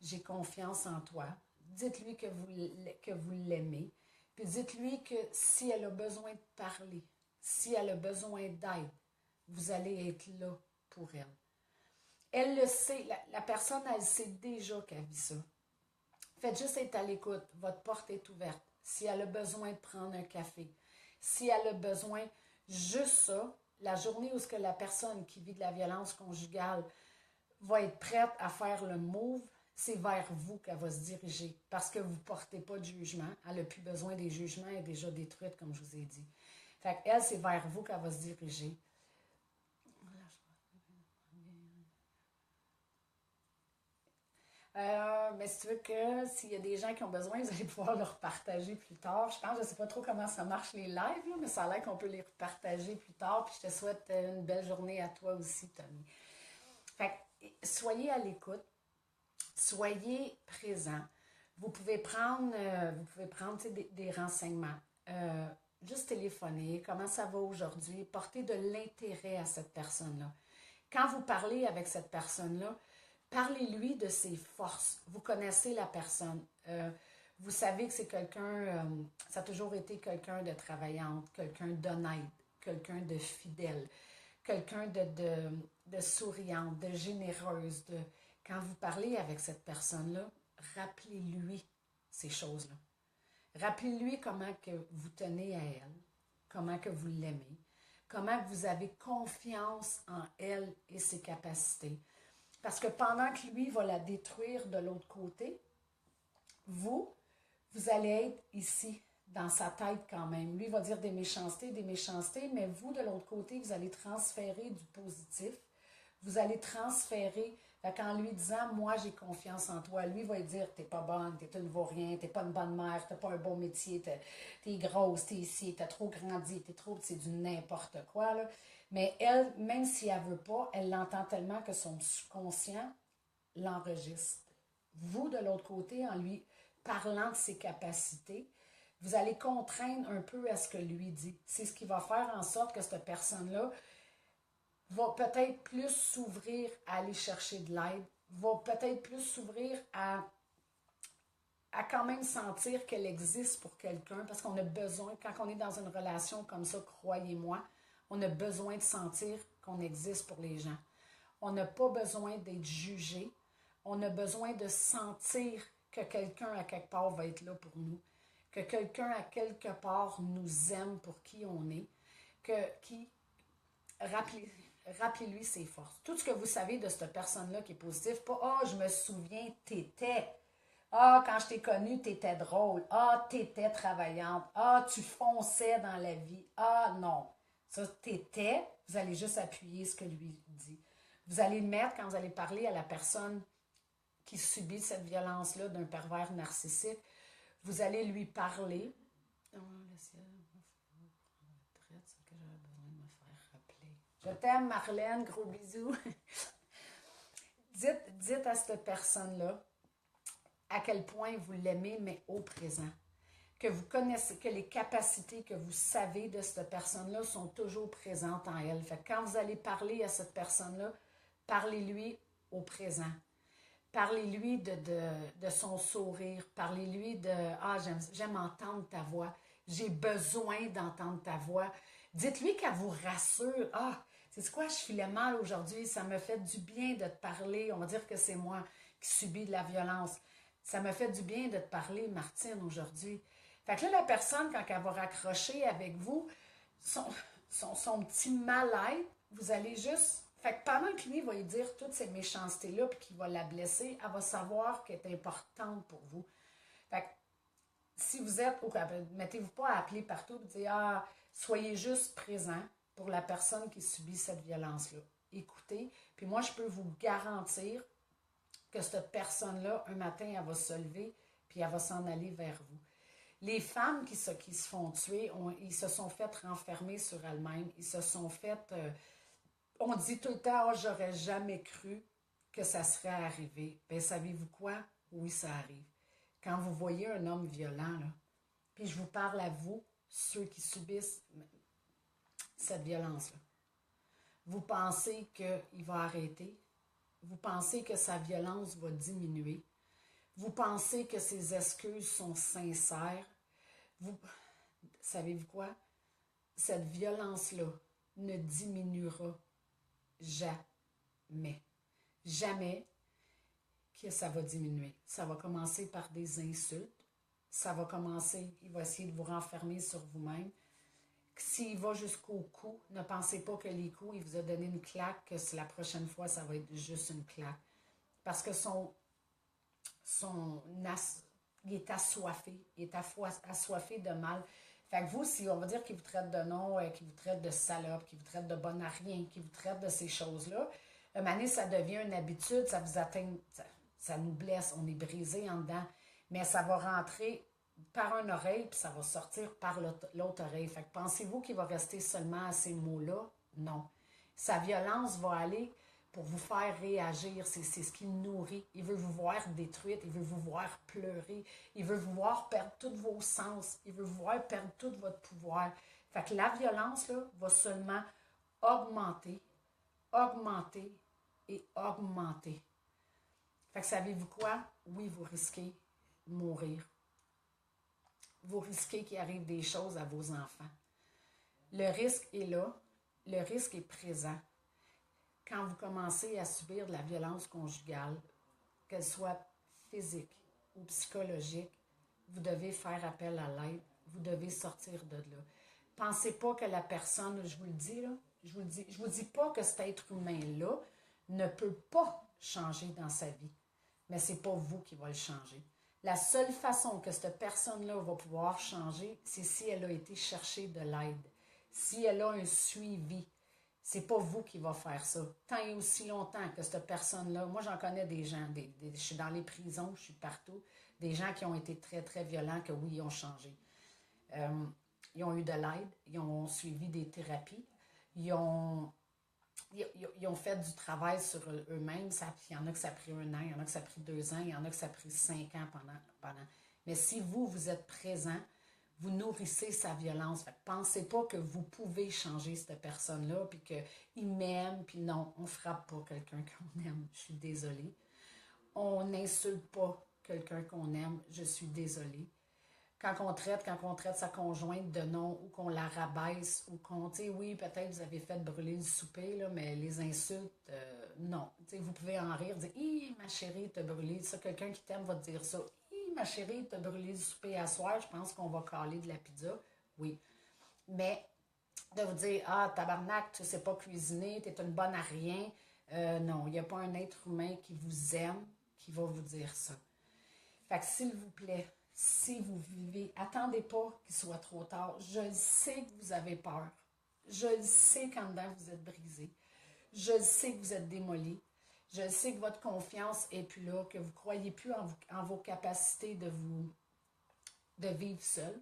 j'ai confiance en toi. Dites-lui que vous l'aimez. Puis dites-lui que si elle a besoin de parler, si elle a besoin d'aide, vous allez être là pour elle. Elle le sait, la personne, elle sait déjà qu'elle vit ça. Faites juste être à l'écoute. Votre porte est ouverte. Si elle a besoin de prendre un café, si elle a besoin, juste ça, la journée où ce que la personne qui vit de la violence conjugale va être prête à faire le move, c'est vers vous qu'elle va se diriger parce que vous ne portez pas de jugement. Elle n'a plus besoin des jugements, elle est déjà détruite, comme je vous ai dit. Fait qu'elle, c'est vers vous qu'elle va se diriger. Mais si tu veux que s'il y a des gens qui ont besoin, vous allez pouvoir leur partager plus tard. Je pense, je ne sais pas trop comment ça marche les lives, là, mais ça a l'air qu'on peut les partager plus tard. Puis je te souhaite une belle journée à toi aussi, Tommy. Fait que, soyez à l'écoute, soyez présent. Vous pouvez prendre des renseignements. Juste téléphoner, comment ça va aujourd'hui, porter de l'intérêt à cette personne-là. Quand vous parlez avec cette personne-là, parlez-lui de ses forces. Vous connaissez la personne. Vous savez que c'est quelqu'un, ça a toujours été quelqu'un de travaillante, quelqu'un d'honnête, quelqu'un de fidèle, quelqu'un de souriante, de généreuse. Quand vous parlez avec cette personne-là, rappelez-lui ces choses-là. Rappelez-lui comment que vous tenez à elle, comment que vous l'aimez, comment que vous avez confiance en elle et ses capacités. Parce que pendant que lui va la détruire de l'autre côté, vous, vous allez être ici, dans sa tête quand même. Lui va dire des méchancetés, mais vous, de l'autre côté, vous allez transférer du positif. Vous allez transférer, en lui disant, moi j'ai confiance en toi, lui va lui dire, t'es pas bonne, tu ne vaux rien, t'es pas une bonne mère, t'as pas un bon métier, t'es grosse, t'es ici, t'as trop grandi, c'est du n'importe quoi, là. Mais elle, même si elle veut pas, elle l'entend tellement que son subconscient l'enregistre. Vous, de l'autre côté, en lui parlant de ses capacités, vous allez contraindre un peu à ce que lui dit. C'est ce qui va faire en sorte que cette personne-là va peut-être plus s'ouvrir à aller chercher de l'aide, va peut-être plus s'ouvrir à quand même sentir qu'elle existe pour quelqu'un, parce qu'on a besoin, quand on est dans une relation comme ça, croyez-moi, on a besoin de sentir qu'on existe pour les gens. On n'a pas besoin d'être jugé. On a besoin de sentir que quelqu'un à quelque part va être là pour nous, que quelqu'un à quelque part nous aime pour qui on est, rappelez-lui ses forces. Tout ce que vous savez de cette personne-là qui est positive, pas « Ah, je me souviens, t'étais. Ah, quand je t'ai connue, t'étais drôle. Ah, t'étais travaillante. Ah, tu fonçais dans la vie. Ah, non. » Ça, t'étais, vous allez juste appuyer ce que lui dit. Vous allez le mettre quand vous allez parler à la personne qui subit cette violence-là d'un pervers narcissique. Vous allez lui parler. Oh, le ciel, c'est que j'avais besoin de me faire rappeler. Je t'aime, Marlène, gros bisous. dites à cette personne-là à quel point vous l'aimez, mais au présent. que vous connaissez, que les capacités que vous savez de cette personne-là sont toujours présentes en elle. Fait que quand vous allez parler à cette personne-là, parlez-lui au présent. Parlez-lui de son sourire. Parlez-lui de Ah, j'aime entendre ta voix. J'ai besoin d'entendre ta voix. Dites-lui qu'elle vous rassure. Ah, c'est quoi, je filais mal aujourd'hui. Ça me fait du bien de te parler. On va dire que c'est moi qui subis de la violence. Ça me fait du bien de te parler, Martine, aujourd'hui. Fait que là, la personne, quand elle va raccrocher avec vous, son petit mal-être, vous allez juste. Fait que pendant que lui va lui dire toutes ces méchancetés-là puis qu'il va la blesser, elle va savoir qu'elle est importante pour vous. Fait que si vous êtes, mettez-vous pas à appeler partout et dire Ah, soyez juste présent pour la personne qui subit cette violence-là. Écoutez, puis moi, je peux vous garantir que cette personne-là, un matin, elle va se lever puis elle va s'en aller vers vous. Les femmes qui se font tuer, ils se sont fait renfermer sur elles-mêmes. Ils se sont fait. On dit tout le temps, oh, j'aurais jamais cru que ça serait arrivé. Bien, savez-vous quoi? Oui, ça arrive. Quand vous voyez un homme violent, là, puis je vous parle à vous, ceux qui subissent cette violence-là, vous pensez qu'il va arrêter? Vous pensez que sa violence va diminuer? Vous pensez que ses excuses sont sincères? Vous, savez-vous quoi? Cette violence-là ne diminuera jamais. Jamais que ça va diminuer. Ça va commencer par des insultes. Ça va commencer, il va essayer de vous renfermer sur vous-même. S'il va jusqu'au cou, ne pensez pas que les coups, il vous a donné une claque, que la prochaine fois, ça va être juste une claque. Parce que il est assoiffé. Il est assoiffé de mal. Fait que vous, si on va dire qu'il vous traite de nom, qu'il vous traite de salope, qu'il vous traite de bon à rien, qu'il vous traite de ces choses-là, un moment donné, ça devient une habitude, ça vous atteint, ça nous blesse, on est brisé en dedans, mais ça va rentrer par une oreille, puis ça va sortir par l'autre oreille. Fait que pensez-vous qu'il va rester seulement à ces mots-là? Non. Sa violence va aller pour vous faire réagir. C'est ce qui le nourrit. Il veut vous voir détruite, il veut vous voir pleurer, il veut vous voir perdre tous vos sens, il veut vous voir perdre tout votre pouvoir. Fait que la violence, là, va seulement augmenter, augmenter et augmenter. Fait que savez-vous quoi? Oui, vous risquez de mourir. Vous risquez qu'il arrive des choses à vos enfants. Le risque est là, le risque est présent. Quand vous commencez à subir de la violence conjugale, qu'elle soit physique ou psychologique, vous devez faire appel à l'aide, vous devez sortir de là. Pensez pas que la personne, je vous le dis là, je vous dis pas que cet être humain-là ne peut pas changer dans sa vie, mais c'est pas vous qui va le changer. La seule façon que cette personne-là va pouvoir changer, c'est si elle a été chercher de l'aide, si elle a un suivi. C'est pas vous qui va faire ça. Tant et aussi longtemps que cette personne-là, moi j'en connais des gens, je suis dans les prisons, je suis partout, des gens qui ont été très très violents, que oui, ils ont changé. Ils ont eu de l'aide, ils ont suivi des thérapies, ils ont fait du travail sur eux-mêmes. Il y en a que ça a pris 1 an, il y en a que ça a pris 2 ans, il y en a que ça a pris 5 ans pendant. Mais si vous êtes présent, vous nourrissez sa violence. Fait que pensez pas que vous pouvez changer cette personne-là, puis qu'il m'aime, puis non, on ne frappe pas quelqu'un qu'on aime. Je suis désolée. On n'insulte pas quelqu'un qu'on aime. Je suis désolée. Quand on traite sa conjointe de nom ou qu'on la rabaisse ou qu'on, tu sais, oui, peut-être vous avez fait brûler le souper, là, mais les insultes, non. Tu sais, vous pouvez en rire, dire, hi, ma chérie, t'as brûlé. Ça, quelqu'un qui t'aime va te dire ça. Hi, ma chérie, t'as brûlé le souper à soir, je pense qu'on va caler de la pizza. Oui. Mais de vous dire, ah, tabarnak, tu sais pas cuisiner, t'es une bonne à rien. Non, il n'y a pas un être humain qui vous aime qui va vous dire ça. Fait que s'il vous plaît, si vous vivez, attendez pas qu'il soit trop tard. Je le sais que vous avez peur. Je le sais qu'en dedans vous êtes brisé. Je le sais que vous êtes démoli. Je le sais que votre confiance est plus là, que vous ne croyez plus en vos capacités de vivre seul.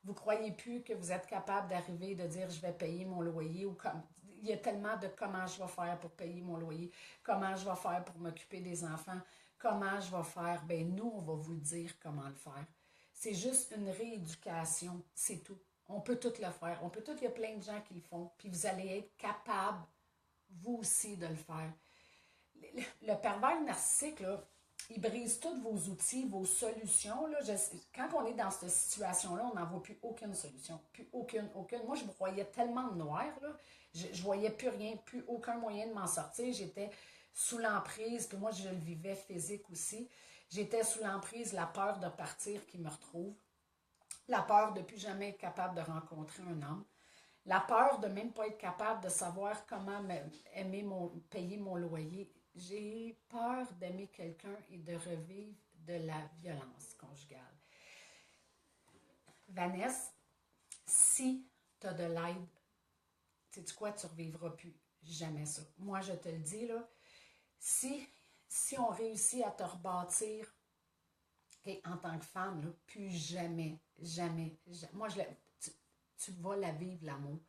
Vous ne croyez plus que vous êtes capable d'arriver et de dire je vais payer mon loyer ou comme. Il y a tellement de comment je vais faire pour payer mon loyer, comment je vais faire pour m'occuper des enfants, comment je vais faire. Ben nous, on va vous dire comment le faire. C'est juste une rééducation, c'est tout. On peut tout le faire. On peut tout, il y a plein de gens qui le font. Puis vous allez être capable, vous aussi, de le faire. Le pervers narcissique, là, il brise tous vos outils, vos solutions. Là. Quand on est dans cette situation-là, on n'en voit plus aucune solution. Plus aucune, aucune. Moi, je voyais tellement de noir, là. Je ne voyais plus rien, plus aucun moyen de m'en sortir. J'étais sous l'emprise, puis moi, je le vivais physique aussi. J'étais sous l'emprise, la peur de partir qui me retrouve. La peur de ne plus jamais être capable de rencontrer un homme. La peur de même pas être capable de savoir comment payer mon loyer. J'ai peur d'aimer quelqu'un et de revivre de la violence conjugale. Vanessa, si tu as de l'aide, sais-tu quoi, tu ne revivras plus jamais ça. Moi, je te le dis, là, si on réussit à te rebâtir en tant que femme, là, plus jamais, jamais, jamais. Moi, tu vas la vivre, l'amour.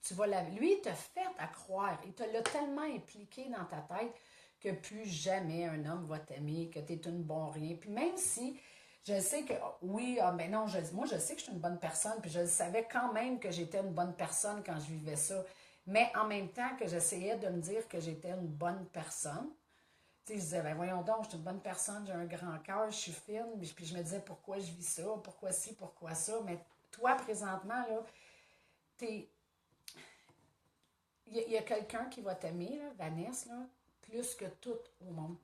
Tu vas la... Lui, il t'a fait à croire. Il te l'a tellement impliqué dans ta tête que plus jamais un homme va t'aimer, que tu es une bon rien. Puis même si je sais que, oui, ben non, moi, je sais que je suis une bonne personne, puis je savais quand même que j'étais une bonne personne quand je vivais ça. Mais en même temps que j'essayais de me dire que j'étais une bonne personne, tu sais, je disais, ben voyons donc, je suis une bonne personne, j'ai un grand cœur, je suis fine, puis je me disais, pourquoi je vis ça, pourquoi ci, pourquoi ça. Mais toi, présentement, là, il y a quelqu'un qui va t'aimer, là, Vanessa, là, plus que tout au monde.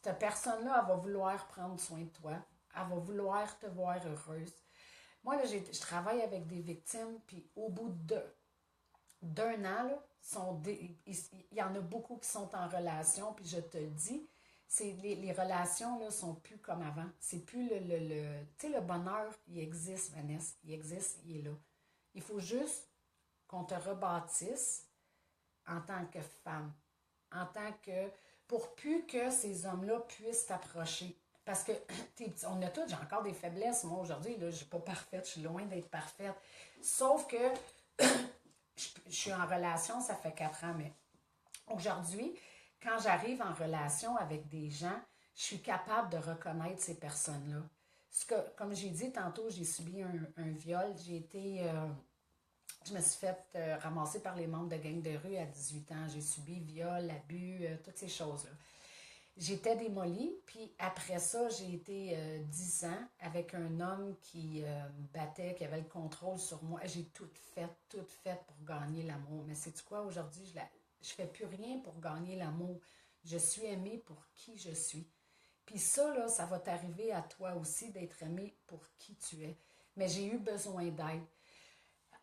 Cette personne-là, elle va vouloir prendre soin de toi. Elle va vouloir te voir heureuse. Moi, là, je travaille avec des victimes, puis au bout d'un an, là, il y en a beaucoup qui sont en relation, puis je te le dis, les relations là, sont plus comme avant. C'est plus tu sais, le bonheur, il existe, Vanessa. Il existe, il est là. Il faut juste qu'on te rebâtisse en tant que femme, en tant que... pour plus que ces hommes-là puissent t'approcher. Parce que, on a tous, j'ai encore des faiblesses. Moi, aujourd'hui, là, je ne suis pas parfaite, je suis loin d'être parfaite. Sauf que je suis en relation, ça fait 4 ans, mais aujourd'hui, quand j'arrive en relation avec des gens, je suis capable de reconnaître ces personnes-là. Comme j'ai dit tantôt, j'ai subi un viol. Je me suis fait ramasser par les membres de gang de rue à 18 ans. J'ai subi viol, abus, toutes ces choses-là. J'étais démolie, puis après ça, j'ai été 10 ans avec un homme qui me battait, qui avait le contrôle sur moi. J'ai tout fait pour gagner l'amour. Mais sais-tu quoi, aujourd'hui, je fais plus rien pour gagner l'amour. Je suis aimée pour qui je suis. Puis ça, là, ça va t'arriver à toi aussi d'être aimée pour qui tu es. Mais j'ai eu besoin d'aide.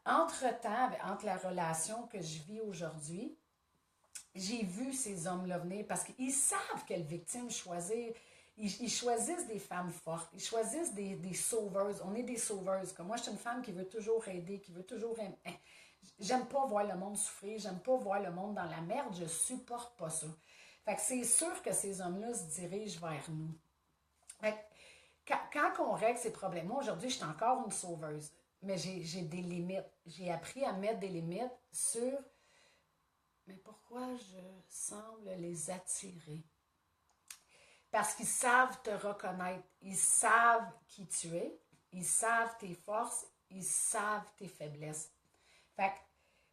Entre-temps, entre la relation que je vis aujourd'hui, j'ai vu ces hommes-là venir parce qu'ils savent quelle victime choisir. Ils choisissent des femmes fortes. Ils choisissent des sauveuses. On est des sauveuses. Comme moi, je suis une femme qui veut toujours aider, qui veut toujours... J'aime pas voir le monde souffrir. J'aime pas voir le monde dans la merde. Je supporte pas ça. Fait que c'est sûr que ces hommes-là se dirigent vers nous. Fait que quand on règle ces problèmes, moi, aujourd'hui, je suis encore une sauveuse. Mais j'ai des limites. J'ai appris à mettre des limites sur... Mais pourquoi je semble les attirer? Parce qu'ils savent te reconnaître. Ils savent qui tu es. Ils savent tes forces. Ils savent tes faiblesses. Fait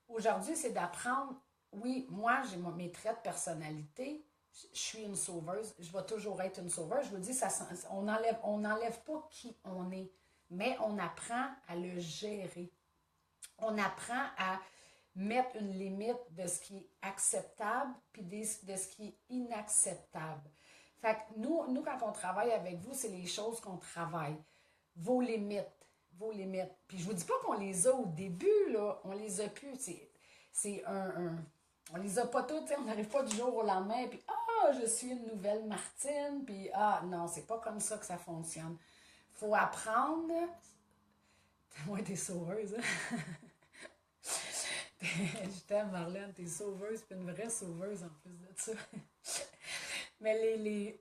aujourd'hui, c'est d'apprendre. Oui, moi, j'ai mes traits de personnalité. Je suis une sauveuse. Je vais toujours être une sauveuse. Je vous dis, on n'enlève pas qui on est. Mais on apprend à le gérer. On apprend à mettre une limite de ce qui est acceptable puis de ce qui est inacceptable. Fait que nous, quand on travaille avec vous, c'est les choses qu'on travaille. Vos limites, vos limites. Puis je vous dis pas qu'on les a au début, là, on les a plus. C'est on les a pas toutes, on n'arrive pas du jour au lendemain, puis je suis une nouvelle Martine, puis non, c'est pas comme ça que ça fonctionne. Faut apprendre. Moi, t'es sauveuse, hein? Je t'aime, Marlène, t'es sauveuse, puis une vraie sauveuse en plus de ça. Mais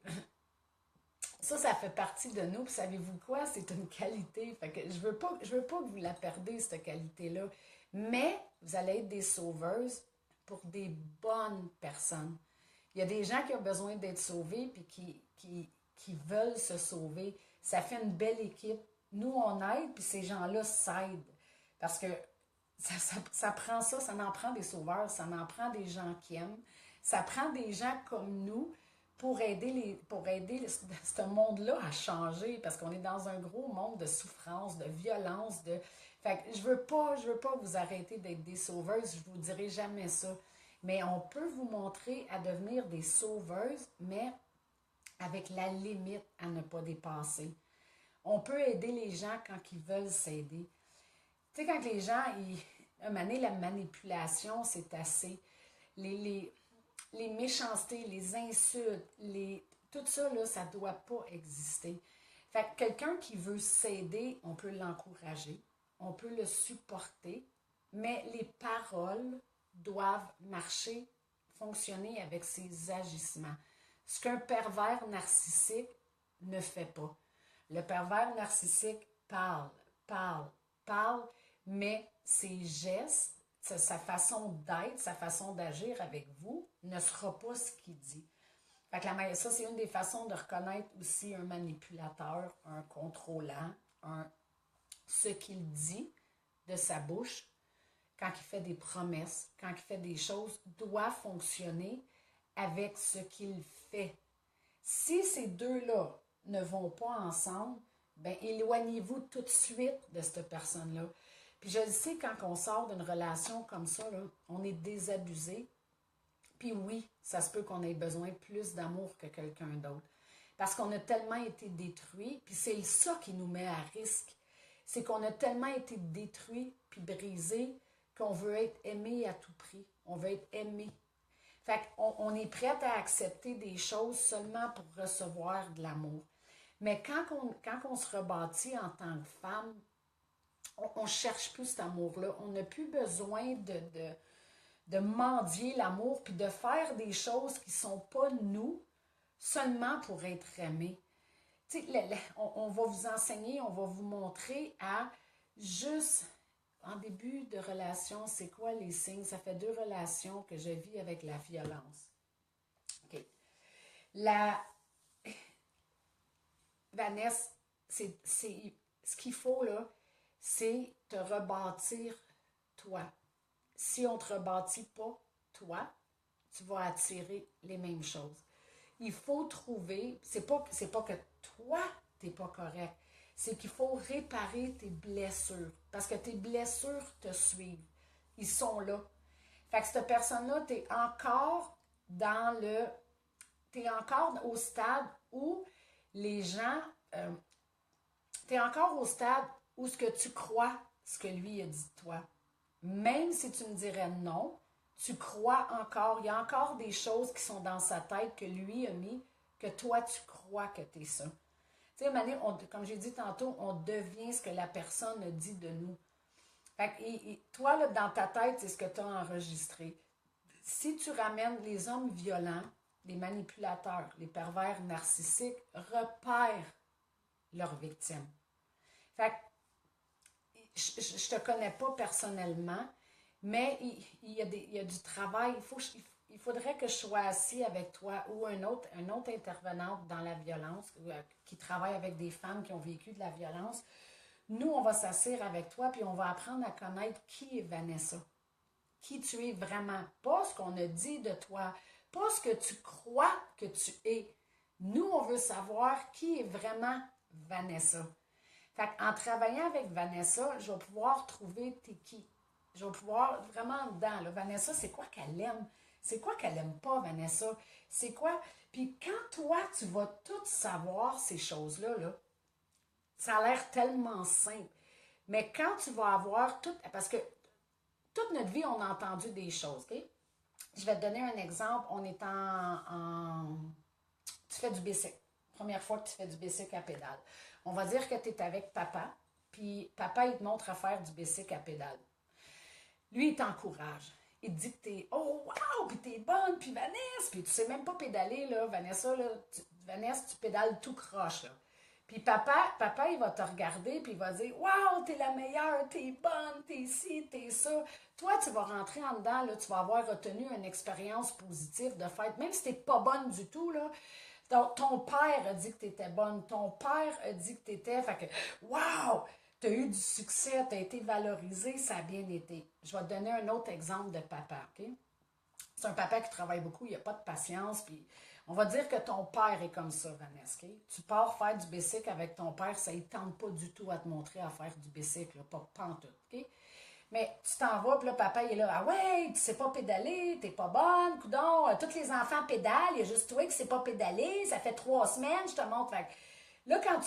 ça fait partie de nous, puis savez-vous quoi? C'est une qualité. Fait que je veux pas que vous la perdez, cette qualité-là. Mais vous allez être des sauveuses pour des bonnes personnes. Il y a des gens qui ont besoin d'être sauvés, puis qui veulent se sauver. Ça fait une belle équipe Nous, on aide, puis ces gens-là s'aident. Parce que ça prend ça, ça en prend des sauveurs, ça en prend des gens qui aiment. Ça prend des gens comme nous pour aider ce monde-là à changer, parce qu'on est dans un gros monde de souffrance, de violence, de... Fait que je veux pas vous arrêter d'être des sauveuses, je vous dirai jamais ça. Mais on peut vous montrer à devenir des sauveuses, mais avec la limite à ne pas dépasser. On peut aider les gens quand ils veulent s'aider. Tu sais, quand les gens, à un moment donné, la manipulation, c'est assez. Les, les, les méchancetés, les insultes, tout ça, là, ça ne doit pas exister. Fait que quelqu'un qui veut s'aider, on peut l'encourager, on peut le supporter, mais les paroles doivent marcher, fonctionner avec ses agissements. Ce qu'un pervers narcissique ne fait pas. Le pervers narcissique parle, parle, parle, mais ses gestes, sa façon d'être, sa façon d'agir avec vous ne sera pas ce qu'il dit. Fait que ça, c'est une des façons de reconnaître aussi un manipulateur, un contrôlant, ce qu'il dit de sa bouche, quand il fait des promesses, quand il fait des choses, doit fonctionner avec ce qu'il fait. Si ces deux-là ne vont pas ensemble, ben éloignez-vous tout de suite de cette personne-là. Puis je le sais, quand on sort d'une relation comme ça, là, on est désabusé. Puis oui, ça se peut qu'on ait besoin plus d'amour que quelqu'un d'autre. Parce qu'on a tellement été détruit, puis c'est ça qui nous met à risque. C'est qu'on a tellement été détruit puis brisé qu'on veut être aimé à tout prix. On veut être aimé. Fait qu'on est prêt à accepter des choses seulement pour recevoir de l'amour. Mais quand on se rebâtit en tant que femme, on ne cherche plus cet amour-là. On n'a plus besoin de mendier l'amour puis de faire des choses qui ne sont pas nous seulement pour être aimés. On va vous enseigner, on va vous montrer à juste, en début de relation, c'est quoi les signes? Ça fait 2 relations que je vis avec la violence. OK. Vanessa, ce qu'il faut, là, c'est te rebâtir toi. Si on ne te rebâtit pas, toi, tu vas attirer les mêmes choses. Il faut trouver, c'est pas que toi, tu n'es pas correct, c'est qu'il faut réparer tes blessures. Parce que tes blessures te suivent. Ils sont là. Fait que cette personne-là, tu es encore t'es encore au stade où les gens, tu es encore au stade où ce que tu crois, ce que lui a dit de toi. Même si tu me dirais non, tu crois encore, il y a encore des choses qui sont dans sa tête que lui a mis, que toi tu crois que tu es ça. Tu sais, Mané, comme j'ai dit tantôt, on devient ce que la personne a dit de nous. Fait que, toi, là, dans ta tête, c'est ce que tu as enregistré. Si tu ramènes les hommes violents, les manipulateurs, les pervers narcissiques, repèrent leurs victimes. Fait que, je ne te connais pas personnellement, mais il y a du travail. Il faudrait que je sois assis avec toi ou un autre intervenante dans la violence qui travaille avec des femmes qui ont vécu de la violence. Nous, on va s'asseoir avec toi puis on va apprendre à connaître qui est Vanessa. Qui tu es vraiment. Pas ce qu'on a dit de toi, pas ce que tu crois que tu es. Nous, on veut savoir qui est vraiment Vanessa. Fait qu'en travaillant avec Vanessa, je vais pouvoir trouver t'es qui. Je vais pouvoir vraiment dedans. Là, Vanessa, c'est quoi qu'elle aime? C'est quoi qu'elle aime pas, Vanessa? C'est quoi? Puis quand toi, tu vas tout savoir ces choses-là, là, ça a l'air tellement simple. Mais quand tu vas avoir tout... Parce que toute notre vie, on a entendu des choses, OK? Je vais te donner un exemple. On est tu fais du bicycle. Première fois que tu fais du bicycle à pédale. On va dire que tu es avec papa, puis papa, il te montre à faire du bicycle à pédale. Lui, il t'encourage. Il te dit que t'es, oh, wow, puis t'es bonne, puis Vanessa, puis tu sais même pas pédaler, là, Vanessa, là, Vanessa, tu pédales tout croche, là. Puis papa, il va te regarder, puis il va dire, wow, t'es la meilleure, t'es bonne, t'es ci, t'es ça. Toi, tu vas rentrer en dedans, là, tu vas avoir retenu une expérience positive de fait, même si t'es pas bonne du tout, là, Ton père a dit que tu étais bonne. Ton père a dit que tu étais. Fait que, wow! Tu as eu du succès, tu as été valorisé, ça a bien été. Je vais te donner un autre exemple de papa, OK? C'est un papa qui travaille beaucoup, il n'a pas de patience, puis on va dire que ton père est comme ça, Vanessa, OK? Tu pars faire du bicycle avec ton père, ça ne tente pas du tout à te montrer à faire du bicycle, là, pas pantoute, OK? Mais tu t'en vas, puis là, papa, il est là, ah ouais, tu sais pas pédaler, t'es pas bonne, coudon, tous les enfants pédalent, il y a juste toi qui sais pas pédaler, ça fait 3 semaines, je te montre. Fait que là, quand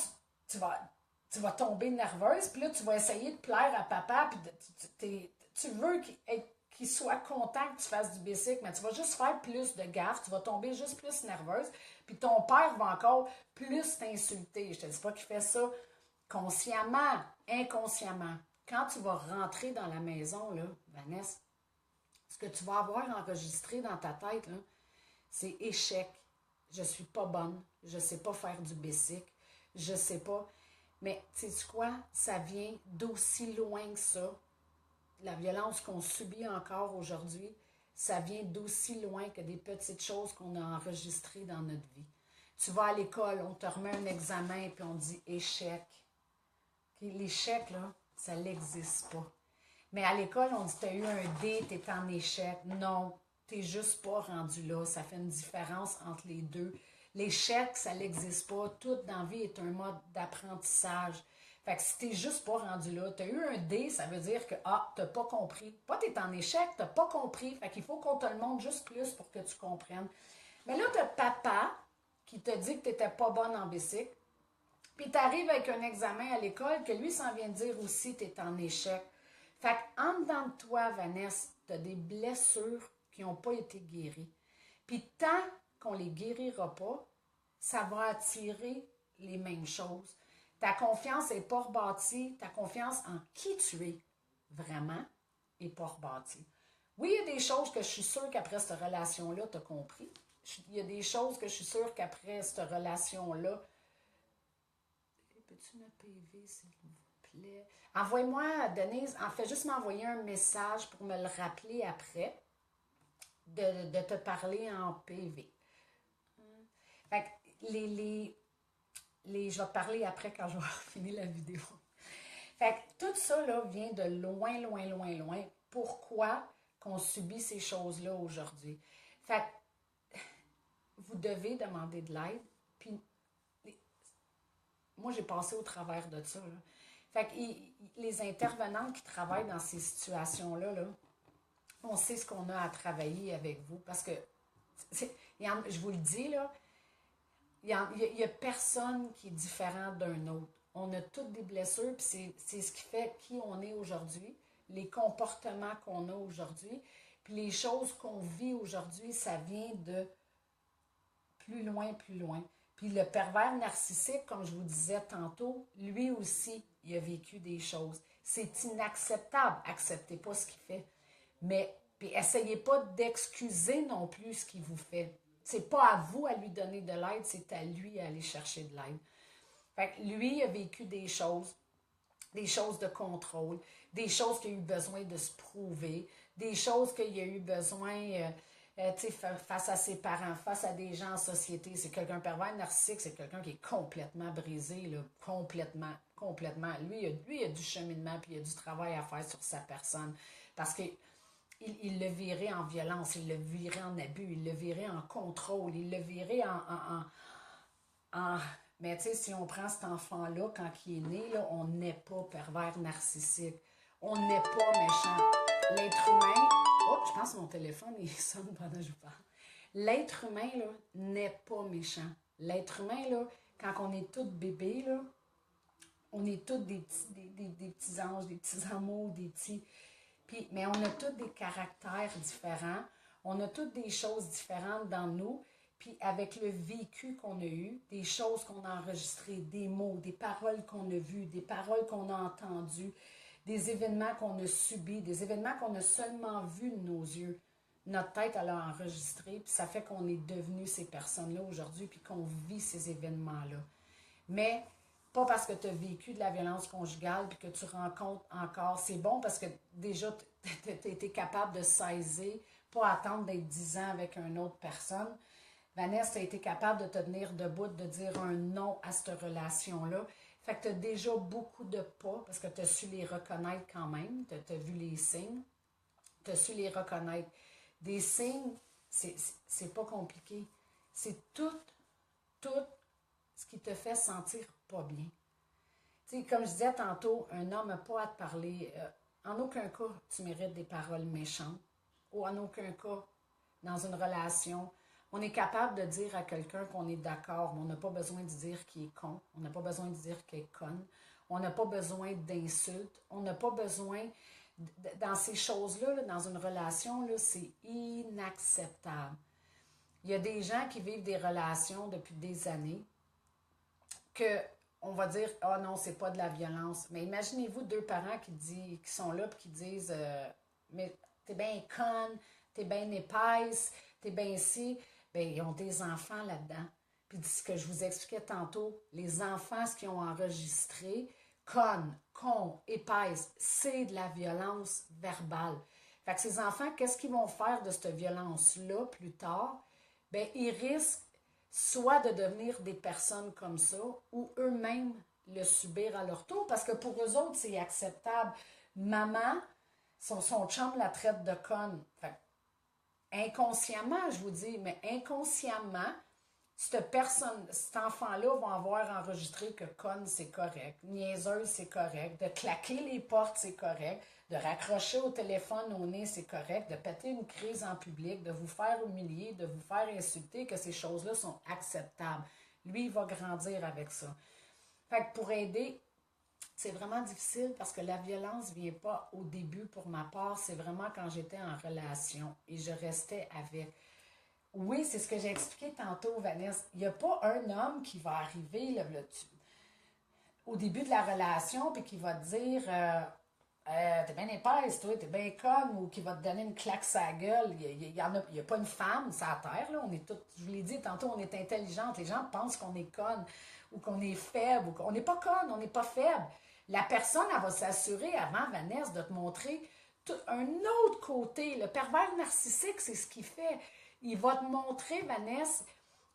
tu vas, tu vas tomber nerveuse, puis là, tu vas essayer de plaire à papa, puis tu veux qu'il soit content que tu fasses du bicycle, mais tu vas juste faire plus de gaffe, tu vas tomber juste plus nerveuse, puis ton père va encore plus t'insulter. Je te dis pas qu'il fait ça consciemment, inconsciemment. Quand tu vas rentrer dans la maison, là, Vanessa, ce que tu vas avoir enregistré dans ta tête, là, c'est échec. Je suis pas bonne. Je sais pas faire du bicycle. Je sais pas. Mais tu sais quoi? Ça vient d'aussi loin que ça. La violence qu'on subit encore aujourd'hui, ça vient d'aussi loin que des petites choses qu'on a enregistrées dans notre vie. Tu vas à l'école, on te remet un examen, puis on dit échec. Okay? L'échec, là, ça n'existe pas. Mais à l'école, on dit tu as eu un D, tu es en échec. Non, tu n'es juste pas rendu là. Ça fait une différence entre les deux. L'échec, ça n'existe pas. Tout dans la vie est un mode d'apprentissage. Fait que si tu n'es juste pas rendu là, tu as eu un D, ça veut dire que tu n'as pas compris. Pas tu es en échec, tu n'as pas compris. Fait qu'il faut qu'on te le montre juste plus pour que tu comprennes. Mais là, tu as papa qui te dit que tu n'étais pas bonne en bicycle. Puis tu arrives avec un examen à l'école que lui s'en vient de dire aussi tu es en échec. Fait qu'en dedans de toi, Vanessa, tu as des blessures qui n'ont pas été guéries. Puis tant qu'on ne les guérira pas, ça va attirer les mêmes choses. Ta confiance n'est pas rebâtie, ta confiance en qui tu es vraiment n'est pas rebâtie. Oui, il y a des choses que je suis sûre qu'après cette relation-là, tu as compris. Il y a des choses que je suis sûre qu'après cette relation-là, peux-tu me PV, s'il vous plaît? Envoie-moi, Denise, en fait, juste m'envoyer un message pour me le rappeler après de te parler en PV. Fait que je vais te parler après quand je vais finir la vidéo. Fait que tout ça là, vient de loin, loin, loin, loin. Pourquoi qu'on subit ces choses-là aujourd'hui? Fait que vous devez demander de l'aide, puis moi, j'ai passé au travers de ça. Là. Fait que les intervenants qui travaillent dans ces situations-là, là, on sait ce qu'on a à travailler avec vous. Parce que, je vous le dis, là, il y a personne qui est différent d'un autre. On a toutes des blessures, puis c'est ce qui fait qui on est aujourd'hui, les comportements qu'on a aujourd'hui, puis les choses qu'on vit aujourd'hui, ça vient de plus loin, plus loin. Puis le pervers narcissique, comme je vous disais tantôt, lui aussi, il a vécu des choses. C'est inacceptable. Acceptez pas ce qu'il fait. Mais puis essayez pas d'excuser non plus ce qu'il vous fait. C'est pas à vous à lui donner de l'aide, c'est à lui à aller chercher de l'aide. Fait que lui, il a vécu des choses de contrôle, des choses qu'il a eu besoin de se prouver, des choses qu'il a eu besoin, face à ses parents, face à des gens en société. C'est quelqu'un pervers narcissique, c'est quelqu'un qui est complètement brisé, là, complètement, complètement. Lui, il a du cheminement, puis il a du travail à faire sur sa personne, parce que il le virait en violence, il le virait en abus, il le virait en contrôle, il le virait en mais tu sais, si on prend cet enfant-là, quand il est né, là, on n'est pas pervers narcissique. On n'est pas méchant. L'être humain... Oh, je pense que mon téléphone, il sonne pendant que je vous parle. L'être humain, là, n'est pas méchant. L'être humain, là, quand on est tous bébés, là, on est tous des petits anges, des petits amours, des petits... Puis, mais on a tous des caractères différents. On a toutes des choses différentes dans nous. Puis avec le vécu qu'on a eu, des choses qu'on a enregistrées, des mots, des paroles qu'on a vues, des paroles qu'on a entendues, des événements qu'on a subis, des événements qu'on a seulement vus de nos yeux. Notre tête, elle a enregistré, puis ça fait qu'on est devenu ces personnes-là aujourd'hui, puis qu'on vit ces événements-là. Mais pas parce que tu as vécu de la violence conjugale, puis que tu rencontres encore. C'est bon parce que déjà, tu as été capable de saisir, pas attendre d'être 10 ans avec une autre personne. Vanessa, tu as été capable de te tenir debout, de dire un non à cette relation-là. Fait que tu as déjà beaucoup de pas, parce que tu as su les reconnaître quand même. Tu as vu les signes. Tu as su les reconnaître. Des signes, c'est pas compliqué. C'est tout ce qui te fait sentir pas bien. Tu sais, comme je disais tantôt, un homme n'a pas à te parler. En aucun cas, tu mérites des paroles méchantes. Ou en aucun cas, dans une relation, on est capable de dire à quelqu'un qu'on est d'accord, mais on n'a pas besoin de dire qu'il est con. On n'a pas besoin de dire qu'il est conne. On n'a pas besoin d'insultes. On n'a pas besoin... Dans ces choses-là, là, dans une relation, là, c'est inacceptable. Il y a des gens qui vivent des relations depuis des années que on va dire ah non, c'est pas de la violence. Mais imaginez-vous deux parents qui sont là et qui disent mais t'es bien conne, t'es bien épaisse, t'es bien ci. Bien, ils ont des enfants là-dedans. Puis ce que je vous expliquais tantôt, les enfants, ce qu'ils ont enregistré, conne, con, épaisse, c'est de la violence verbale. Fait que ces enfants, qu'est-ce qu'ils vont faire de cette violence-là plus tard? Bien, ils risquent soit de devenir des personnes comme ça ou eux-mêmes le subir à leur tour parce que pour eux autres, c'est acceptable. Maman, son chum la traite de conne. Fait, inconsciemment, je vous dis, mais inconsciemment, cet enfant-là va avoir enregistré que conne, c'est correct, niaiseuse, c'est correct, de claquer les portes, c'est correct, de raccrocher au téléphone au nez, c'est correct, de péter une crise en public, de vous faire humilier, de vous faire insulter, que ces choses-là sont acceptables. Lui, il va grandir avec ça. Fait que pour aider, c'est vraiment difficile parce que la violence ne vient pas au début pour ma part, c'est vraiment quand j'étais en relation et je restais avec. Oui, c'est ce que j'ai expliqué tantôt, Vanessa. Il n'y a pas un homme qui va arriver au début de la relation puis qui va te dire t'es bien épaisse, toi, t'es bien conne, ou qui va te donner une claque sa gueule. Il y a pas une femme sur la terre, là. On est toutes, je vous l'ai dit tantôt, on est intelligente. Les gens pensent qu'on est conne ou qu'on est faible. On n'est pas conne, on n'est pas faible. La personne, elle va s'assurer avant, Vanessa, de te montrer un autre côté. Le pervers narcissique, c'est ce qu'il fait. Il va te montrer, Vanessa,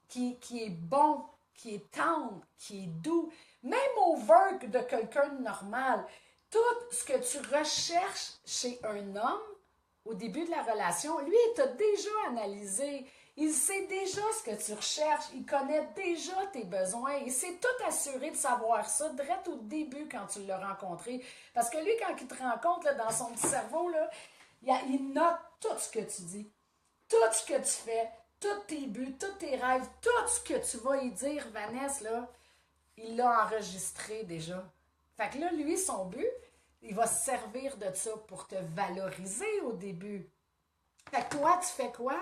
qui est bon, qui est tendre, qui est doux, même au work de quelqu'un de normal. Tout ce que tu recherches chez un homme au début de la relation, lui, il t'a déjà analysé. Il sait déjà ce que tu recherches. Il connaît déjà tes besoins. Il s'est tout assuré de savoir ça direct au début quand tu l'as rencontré. Parce que lui, quand il te rencontre là, dans son petit cerveau, là, il note tout ce que tu dis, tout ce que tu fais, tous tes buts, tous tes rêves, tout ce que tu vas y dire, Vanessa, là, il l'a enregistré déjà. Fait que là, lui, son but, il va se servir de ça pour te valoriser au début. Fait que toi, tu fais quoi?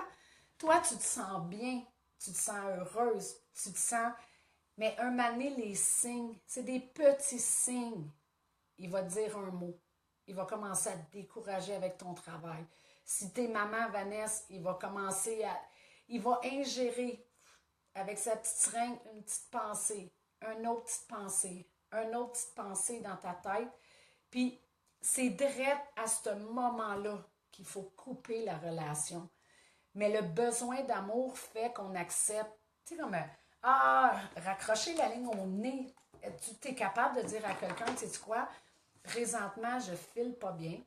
Toi, tu te sens bien, tu te sens heureuse, tu te sens... Mais un moment donné, les signes, c'est des petits signes. Il va te dire un mot. Il va commencer à te décourager avec ton travail. Si t'es maman, Vanessa, il va commencer à... Il va ingérer avec sa petite seringue une petite pensée, une autre petite pensée, une autre petite pensée dans ta tête. Puis c'est direct à ce moment-là qu'il faut couper la relation. Mais le besoin d'amour fait qu'on accepte. Tu sais, comme raccrocher la ligne au nez. Tu es capable de dire à quelqu'un, tu sais quoi, présentement, je file pas bien.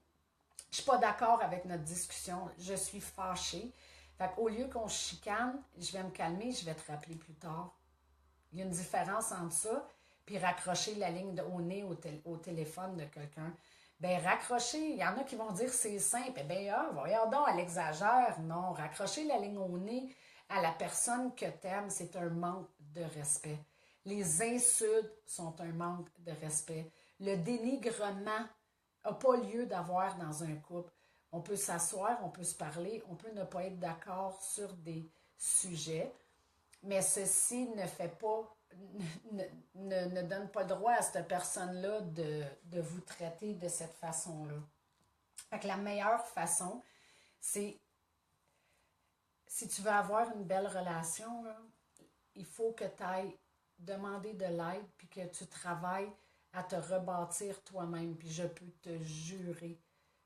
Je suis pas d'accord avec notre discussion. Je suis fâchée. Fait qu'au lieu qu'on chicane, je vais me calmer, je vais te rappeler plus tard. Il y a une différence entre ça puis raccrocher la ligne au nez au téléphone de quelqu'un. Ben raccrocher, il y en a qui vont dire c'est simple. Eh bien, voyons donc, elle exagère. Non, raccrocher la ligne au nez à la personne que t'aimes, c'est un manque de respect. Les insultes sont un manque de respect. Le dénigrement n'a pas lieu d'avoir dans un couple. On peut s'asseoir, on peut se parler, on peut ne pas être d'accord sur des sujets, mais ceci ne fait pas, ne donne pas droit à cette personne-là de vous traiter de cette façon-là. Fait que la meilleure façon, c'est, si tu veux avoir une belle relation, là, il faut que tu ailles demander de l'aide puis que tu travailles à te rebâtir toi-même. Puis je peux te jurer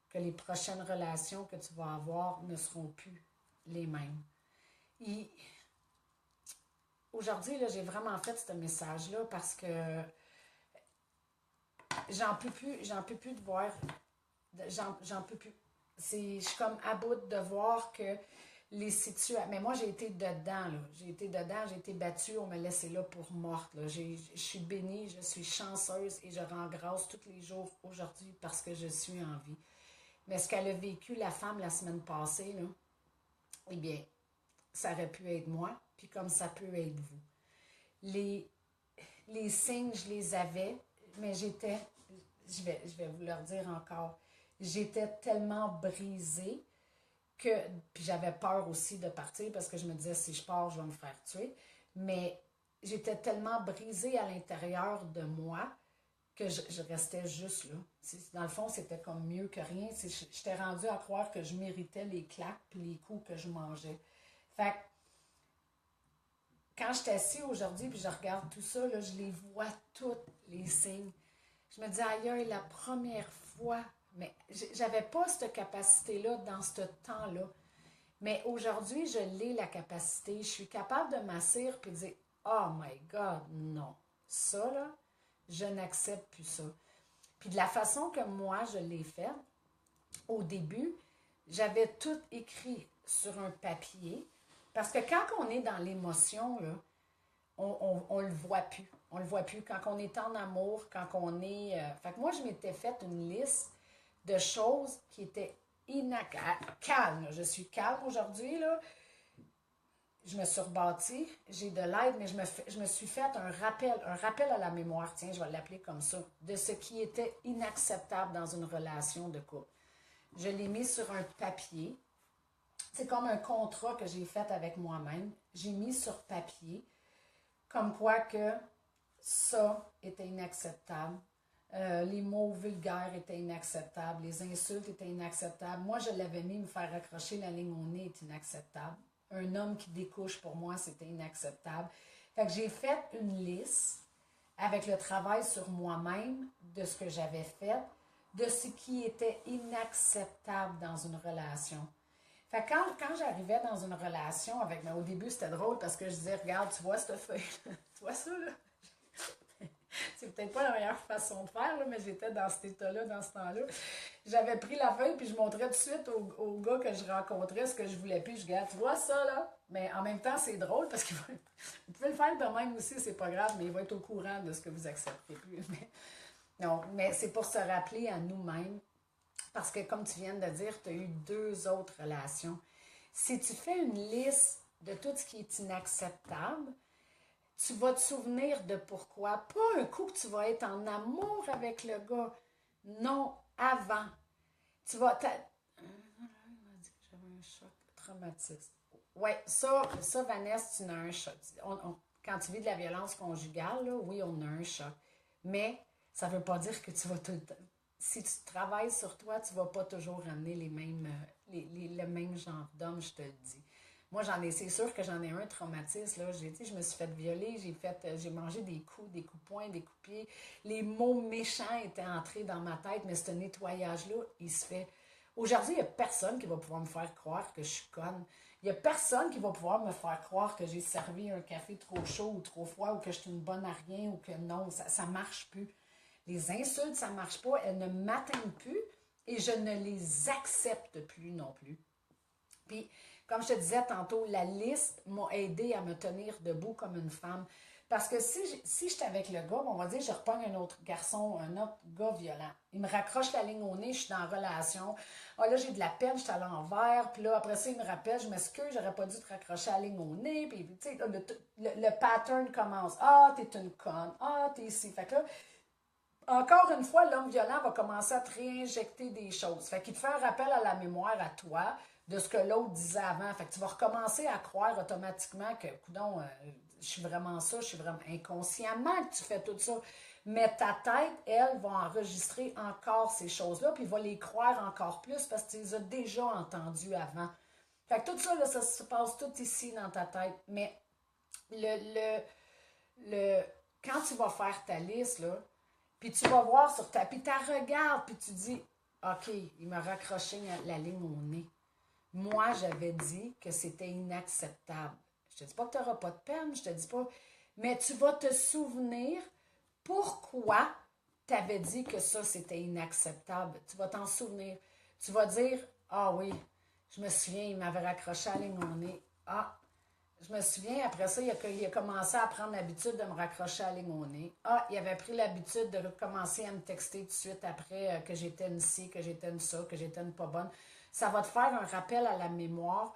que les prochaines relations que tu vas avoir ne seront plus les mêmes. aujourd'hui, là, j'ai vraiment fait ce message-là parce que j'en peux plus de voir, j'en peux plus. Je suis comme à bout de voir que les situations. Mais moi, j'ai été dedans, là. J'ai été battue, on m'a laissé là pour morte, là. Je suis bénie, je suis chanceuse et je rends grâce tous les jours aujourd'hui parce que je suis en vie. Mais ce qu'elle a vécu, la femme, la semaine passée, là, eh bien, ça aurait pu être moi, puis comme ça peut être vous. Les, les signes, je les avais, mais je vais vous leur dire encore, j'étais tellement brisée que, puis j'avais peur aussi de partir parce que je me disais, si je pars, je vais me faire tuer. Mais j'étais tellement brisée à l'intérieur de moi que je restais juste là. Dans le fond, c'était comme mieux que rien. J'étais rendue à croire que je méritais les claques puis les coups que je mangeais. Fait que quand je suis assise aujourd'hui puis je regarde tout ça, là, je les vois tous les signes. Je me dis, aïe, la première fois, mais j'avais pas cette capacité-là dans ce temps-là. Mais aujourd'hui, je l'ai la capacité. Je suis capable de m'asseoir et de dire, oh my God, non. Ça, là, je n'accepte plus ça. Puis de la façon que moi, je l'ai fait, au début, j'avais tout écrit sur un papier. Parce que quand on est dans l'émotion, là, on le voit plus. On le voit plus. Quand on est en amour, quand on est... Fait que moi, je m'étais fait une liste de choses qui étaient calmes. Je suis calme aujourd'hui, là. Je me suis rebâtie, j'ai de l'aide, mais je me suis fait un rappel à la mémoire, tiens, je vais l'appeler comme ça, de ce qui était inacceptable dans une relation de couple. Je l'ai mis sur un papier. C'est comme un contrat que j'ai fait avec moi-même. J'ai mis sur papier comme quoi que ça était inacceptable. Les mots vulgaires étaient inacceptables. Les insultes étaient inacceptables. Moi, je l'avais mis, me faire accrocher la ligne au nez est inacceptable. Un homme qui découche, pour moi, c'était inacceptable. Fait que j'ai fait une liste avec le travail sur moi-même de ce que j'avais fait, de ce qui était inacceptable dans une relation. Fait que quand j'arrivais dans une relation avec... Mais au début, c'était drôle parce que je disais, regarde, tu vois cette feuille, tu vois ça, là? C'est peut-être pas la meilleure façon de faire, là, mais j'étais dans cet état-là, dans ce temps-là. J'avais pris la feuille, puis je montrais tout de suite au gars que je rencontrais ce que je voulais, puis je disais, tu vois ça, là? Mais en même temps, c'est drôle, parce que vous pouvez le faire de même aussi, c'est pas grave, mais il va être au courant de ce que vous acceptez plus. Non, mais c'est pour se rappeler à nous-mêmes, parce que comme tu viens de dire, tu as eu 2 autres relations. Si tu fais une liste de tout ce qui est inacceptable, tu vas te souvenir de pourquoi. Pas un coup que tu vas être en amour avec le gars. Non, avant. Tu vas... J'avais un choc traumatique. Oui, ça, Vanessa, tu as un choc. Quand tu vis de la violence conjugale, là, oui, on a un choc. Mais ça ne veut pas dire que tu vas tout le temps... Si tu travailles sur toi, tu ne vas pas toujours amener le même genre d'homme, je te le dis. Moi, c'est sûr que j'en ai un traumatisme. Là. Je me suis fait violer, j'ai mangé des coups de poing, des coups de pied. Les mots méchants étaient entrés dans ma tête, mais ce nettoyage-là, il se fait. Aujourd'hui, il n'y a personne qui va pouvoir me faire croire que je suis conne. Il n'y a personne qui va pouvoir me faire croire que j'ai servi un café trop chaud ou trop froid ou que je suis une bonne à rien ou que non, ça ne marche plus. Les insultes, ça ne marche pas, elles ne m'atteignent plus et je ne les accepte plus non plus. Puis, comme je te disais tantôt, la liste m'a aidé à me tenir debout comme une femme. Parce que si j'étais avec le gars, on va dire, je repogne un autre garçon, un autre gars violent. Il me raccroche la ligne au nez, je suis dans la relation. Ah là, j'ai de la peine, je suis à l'envers. Puis là, après ça, il me rappelle, je m'excuse, j'aurais pas dû te raccrocher la ligne au nez. Puis, tu sais, le pattern commence. Ah, t'es une conne. Ah, t'es ici. Fait que là, encore une fois, l'homme violent va commencer à te réinjecter des choses. Fait qu'il te fait un rappel à la mémoire à toi de ce que l'autre disait avant. Fait que tu vas recommencer à croire automatiquement que, coudonc, je suis vraiment ça, je suis vraiment inconsciemment que tu fais tout ça. Mais ta tête, elle, va enregistrer encore ces choses-là, puis va les croire encore plus parce que tu les as déjà entendues avant. Fait que tout ça, là, ça se passe tout ici dans ta tête. Mais quand tu vas faire ta liste, là, puis tu vas voir sur ta... Puis tu regardes, puis tu dis, OK, il m'a raccroché la ligne au nez. Moi, j'avais dit que c'était inacceptable. Je te dis pas que tu n'auras pas de peine, je te dis pas, mais tu vas te souvenir pourquoi tu avais dit que ça, c'était inacceptable. Tu vas t'en souvenir. Tu vas dire, ah oui, je me souviens, il m'avait raccroché à la ligne au nez. Ah, je me souviens, après ça, il a commencé à prendre l'habitude de me raccrocher à la ligne au nez. Ah, il avait pris l'habitude de recommencer à me texter tout de suite après que j'étais une ci, que j'étais une ça, que j'étais une pas bonne. Ça va te faire un rappel à la mémoire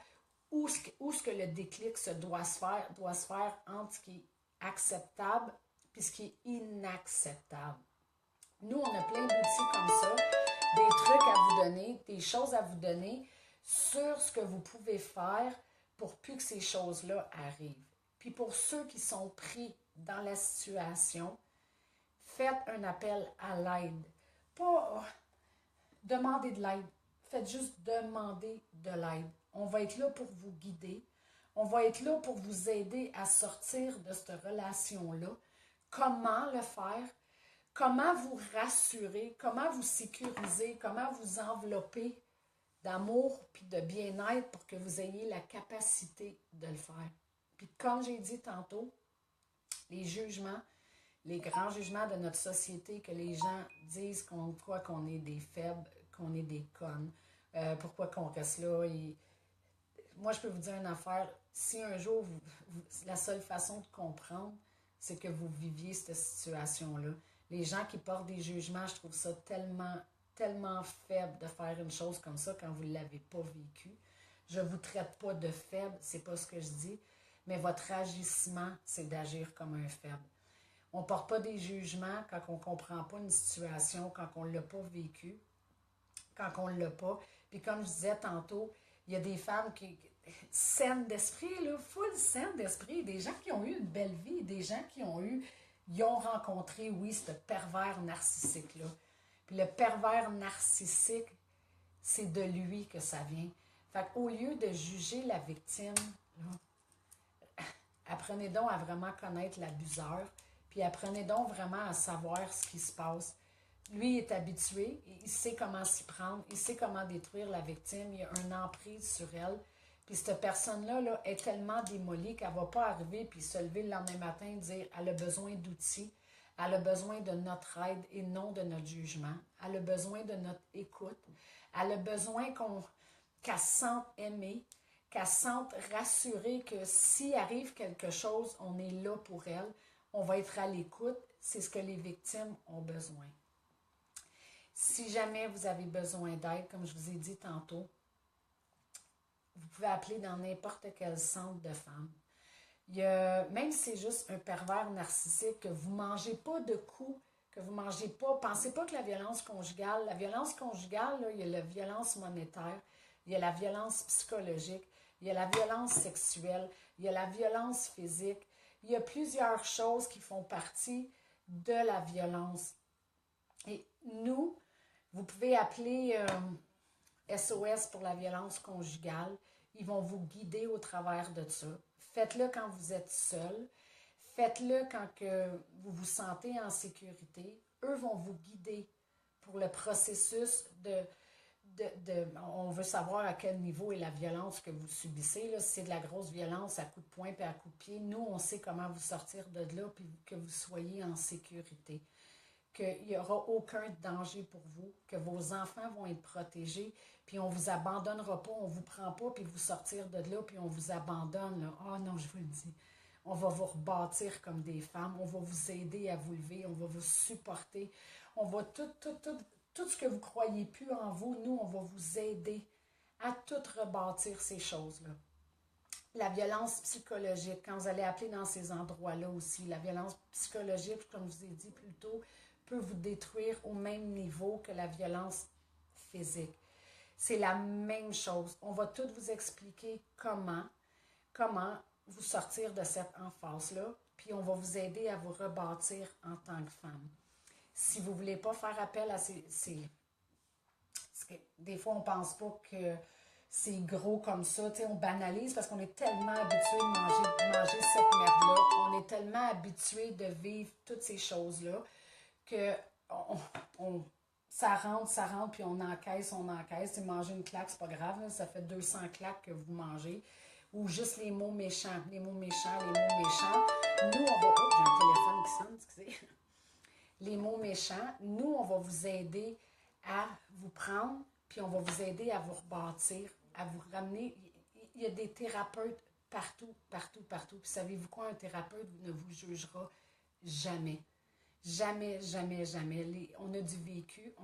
où ce que le déclic doit se faire entre ce qui est acceptable et ce qui est inacceptable. Nous, on a plein d'outils comme ça, des trucs à vous donner, des choses à vous donner sur ce que vous pouvez faire pour plus que ces choses-là arrivent. Puis pour ceux qui sont pris dans la situation, faites un appel à l'aide. Pas demander de l'aide. Faites juste demander de l'aide. On va être là pour vous guider. On va être là pour vous aider à sortir de cette relation-là. Comment le faire? Comment vous rassurer? Comment vous sécuriser? Comment vous envelopper d'amour puis de bien-être pour que vous ayez la capacité de le faire? Puis comme j'ai dit tantôt, les jugements, les grands jugements de notre société, que les gens disent qu'on croit qu'on est des faibles, qu'on est des connes, pourquoi qu'on reste là. Moi, je peux vous dire une affaire. Si un jour, la seule façon de comprendre, c'est que vous viviez cette situation-là. Les gens qui portent des jugements, je trouve ça tellement faible de faire une chose comme ça quand vous ne l'avez pas vécu. Je ne vous traite pas de faible, c'est pas ce que je dis, mais votre agissement, c'est d'agir comme un faible. On ne porte pas des jugements quand on ne comprend pas une situation, quand on ne l'a pas vécu, quand on ne l'a pas. Puis comme je disais tantôt, il y a des femmes qui saines d'esprit, là, full saines d'esprit, des gens qui ont eu une belle vie, des gens ils ont rencontré, oui, ce pervers narcissique-là. Puis le pervers narcissique, c'est de lui que ça vient. Fait qu'au lieu de juger la victime, là, apprenez donc à vraiment connaître l'abuseur, puis apprenez donc vraiment à savoir ce qui se passe. Lui, il est habitué, il sait comment s'y prendre, il sait comment détruire la victime, il a une emprise sur elle. Puis cette personne-là là, est tellement démolie qu'elle ne va pas arriver puis se lever le lendemain matin et dire elle a besoin d'outils, elle a besoin de notre aide et non de notre jugement. Elle a besoin de notre écoute. Elle a besoin qu'elle se sente aimée, qu'elle se sente rassurée que s'il arrive quelque chose, on est là pour elle. On va être à l'écoute. C'est ce que les victimes ont besoin. Si jamais vous avez besoin d'aide, comme je vous ai dit tantôt, vous pouvez appeler dans n'importe quel centre de femmes. Même si c'est juste un pervers narcissique, que vous ne mangez pas de coups, que vous ne mangez pas, pensez pas que la violence conjugale, là, il y a la violence monétaire, il y a la violence psychologique, il y a la violence sexuelle, il y a la violence physique, il y a plusieurs choses qui font partie de la violence. Et nous, vous pouvez appeler SOS pour la violence conjugale. Ils vont vous guider au travers de ça. Faites-le quand vous êtes seul. Faites-le quand que vous vous sentez en sécurité. Eux vont vous guider pour le processus on veut savoir à quel niveau est la violence que vous subissez. Là. Si c'est de la grosse violence à coups de poing et à coups de pied, nous, on sait comment vous sortir de là puis que vous soyez en sécurité. Qu'il n'y aura aucun danger pour vous, que vos enfants vont être protégés, puis on ne vous abandonnera pas, on ne vous prend pas, puis vous sortir de là, puis on vous abandonne. Là. Oh non, je vous le dis. On va vous rebâtir comme des femmes, on va vous aider à vous lever, on va vous supporter, on va tout ce que vous ne croyez plus en vous, nous, on va vous aider à tout rebâtir ces choses-là. La violence psychologique, quand vous allez appeler dans ces endroits-là aussi, la violence psychologique, comme je vous ai dit plus tôt, peut vous détruire au même niveau que la violence physique. C'est la même chose. On va tout vous expliquer comment vous sortir de cette emphase-là, puis on va vous aider à vous rebâtir en tant que femme. Si vous ne voulez pas faire appel à des fois, on ne pense pas que c'est gros comme ça. T'sais, on banalise parce qu'on est tellement habitué de manger cette merde-là. On est tellement habitué de vivre toutes ces choses-là que ça rentre, puis on encaisse. Manger une claque, c'est pas grave. Là, ça fait 200 claques que vous mangez. ou juste les mots méchants, les mots méchants, les mots méchants. Nous, on va... Oh, j'ai un téléphone qui sonne, excusez. Les mots méchants, nous, on va vous aider à vous prendre, puis on va vous aider à vous rebâtir, à vous ramener. Il y a des thérapeutes partout, partout, partout. Puis savez-vous quoi? Un thérapeute ne vous jugera jamais. Jamais, jamais, jamais. On a du vécu,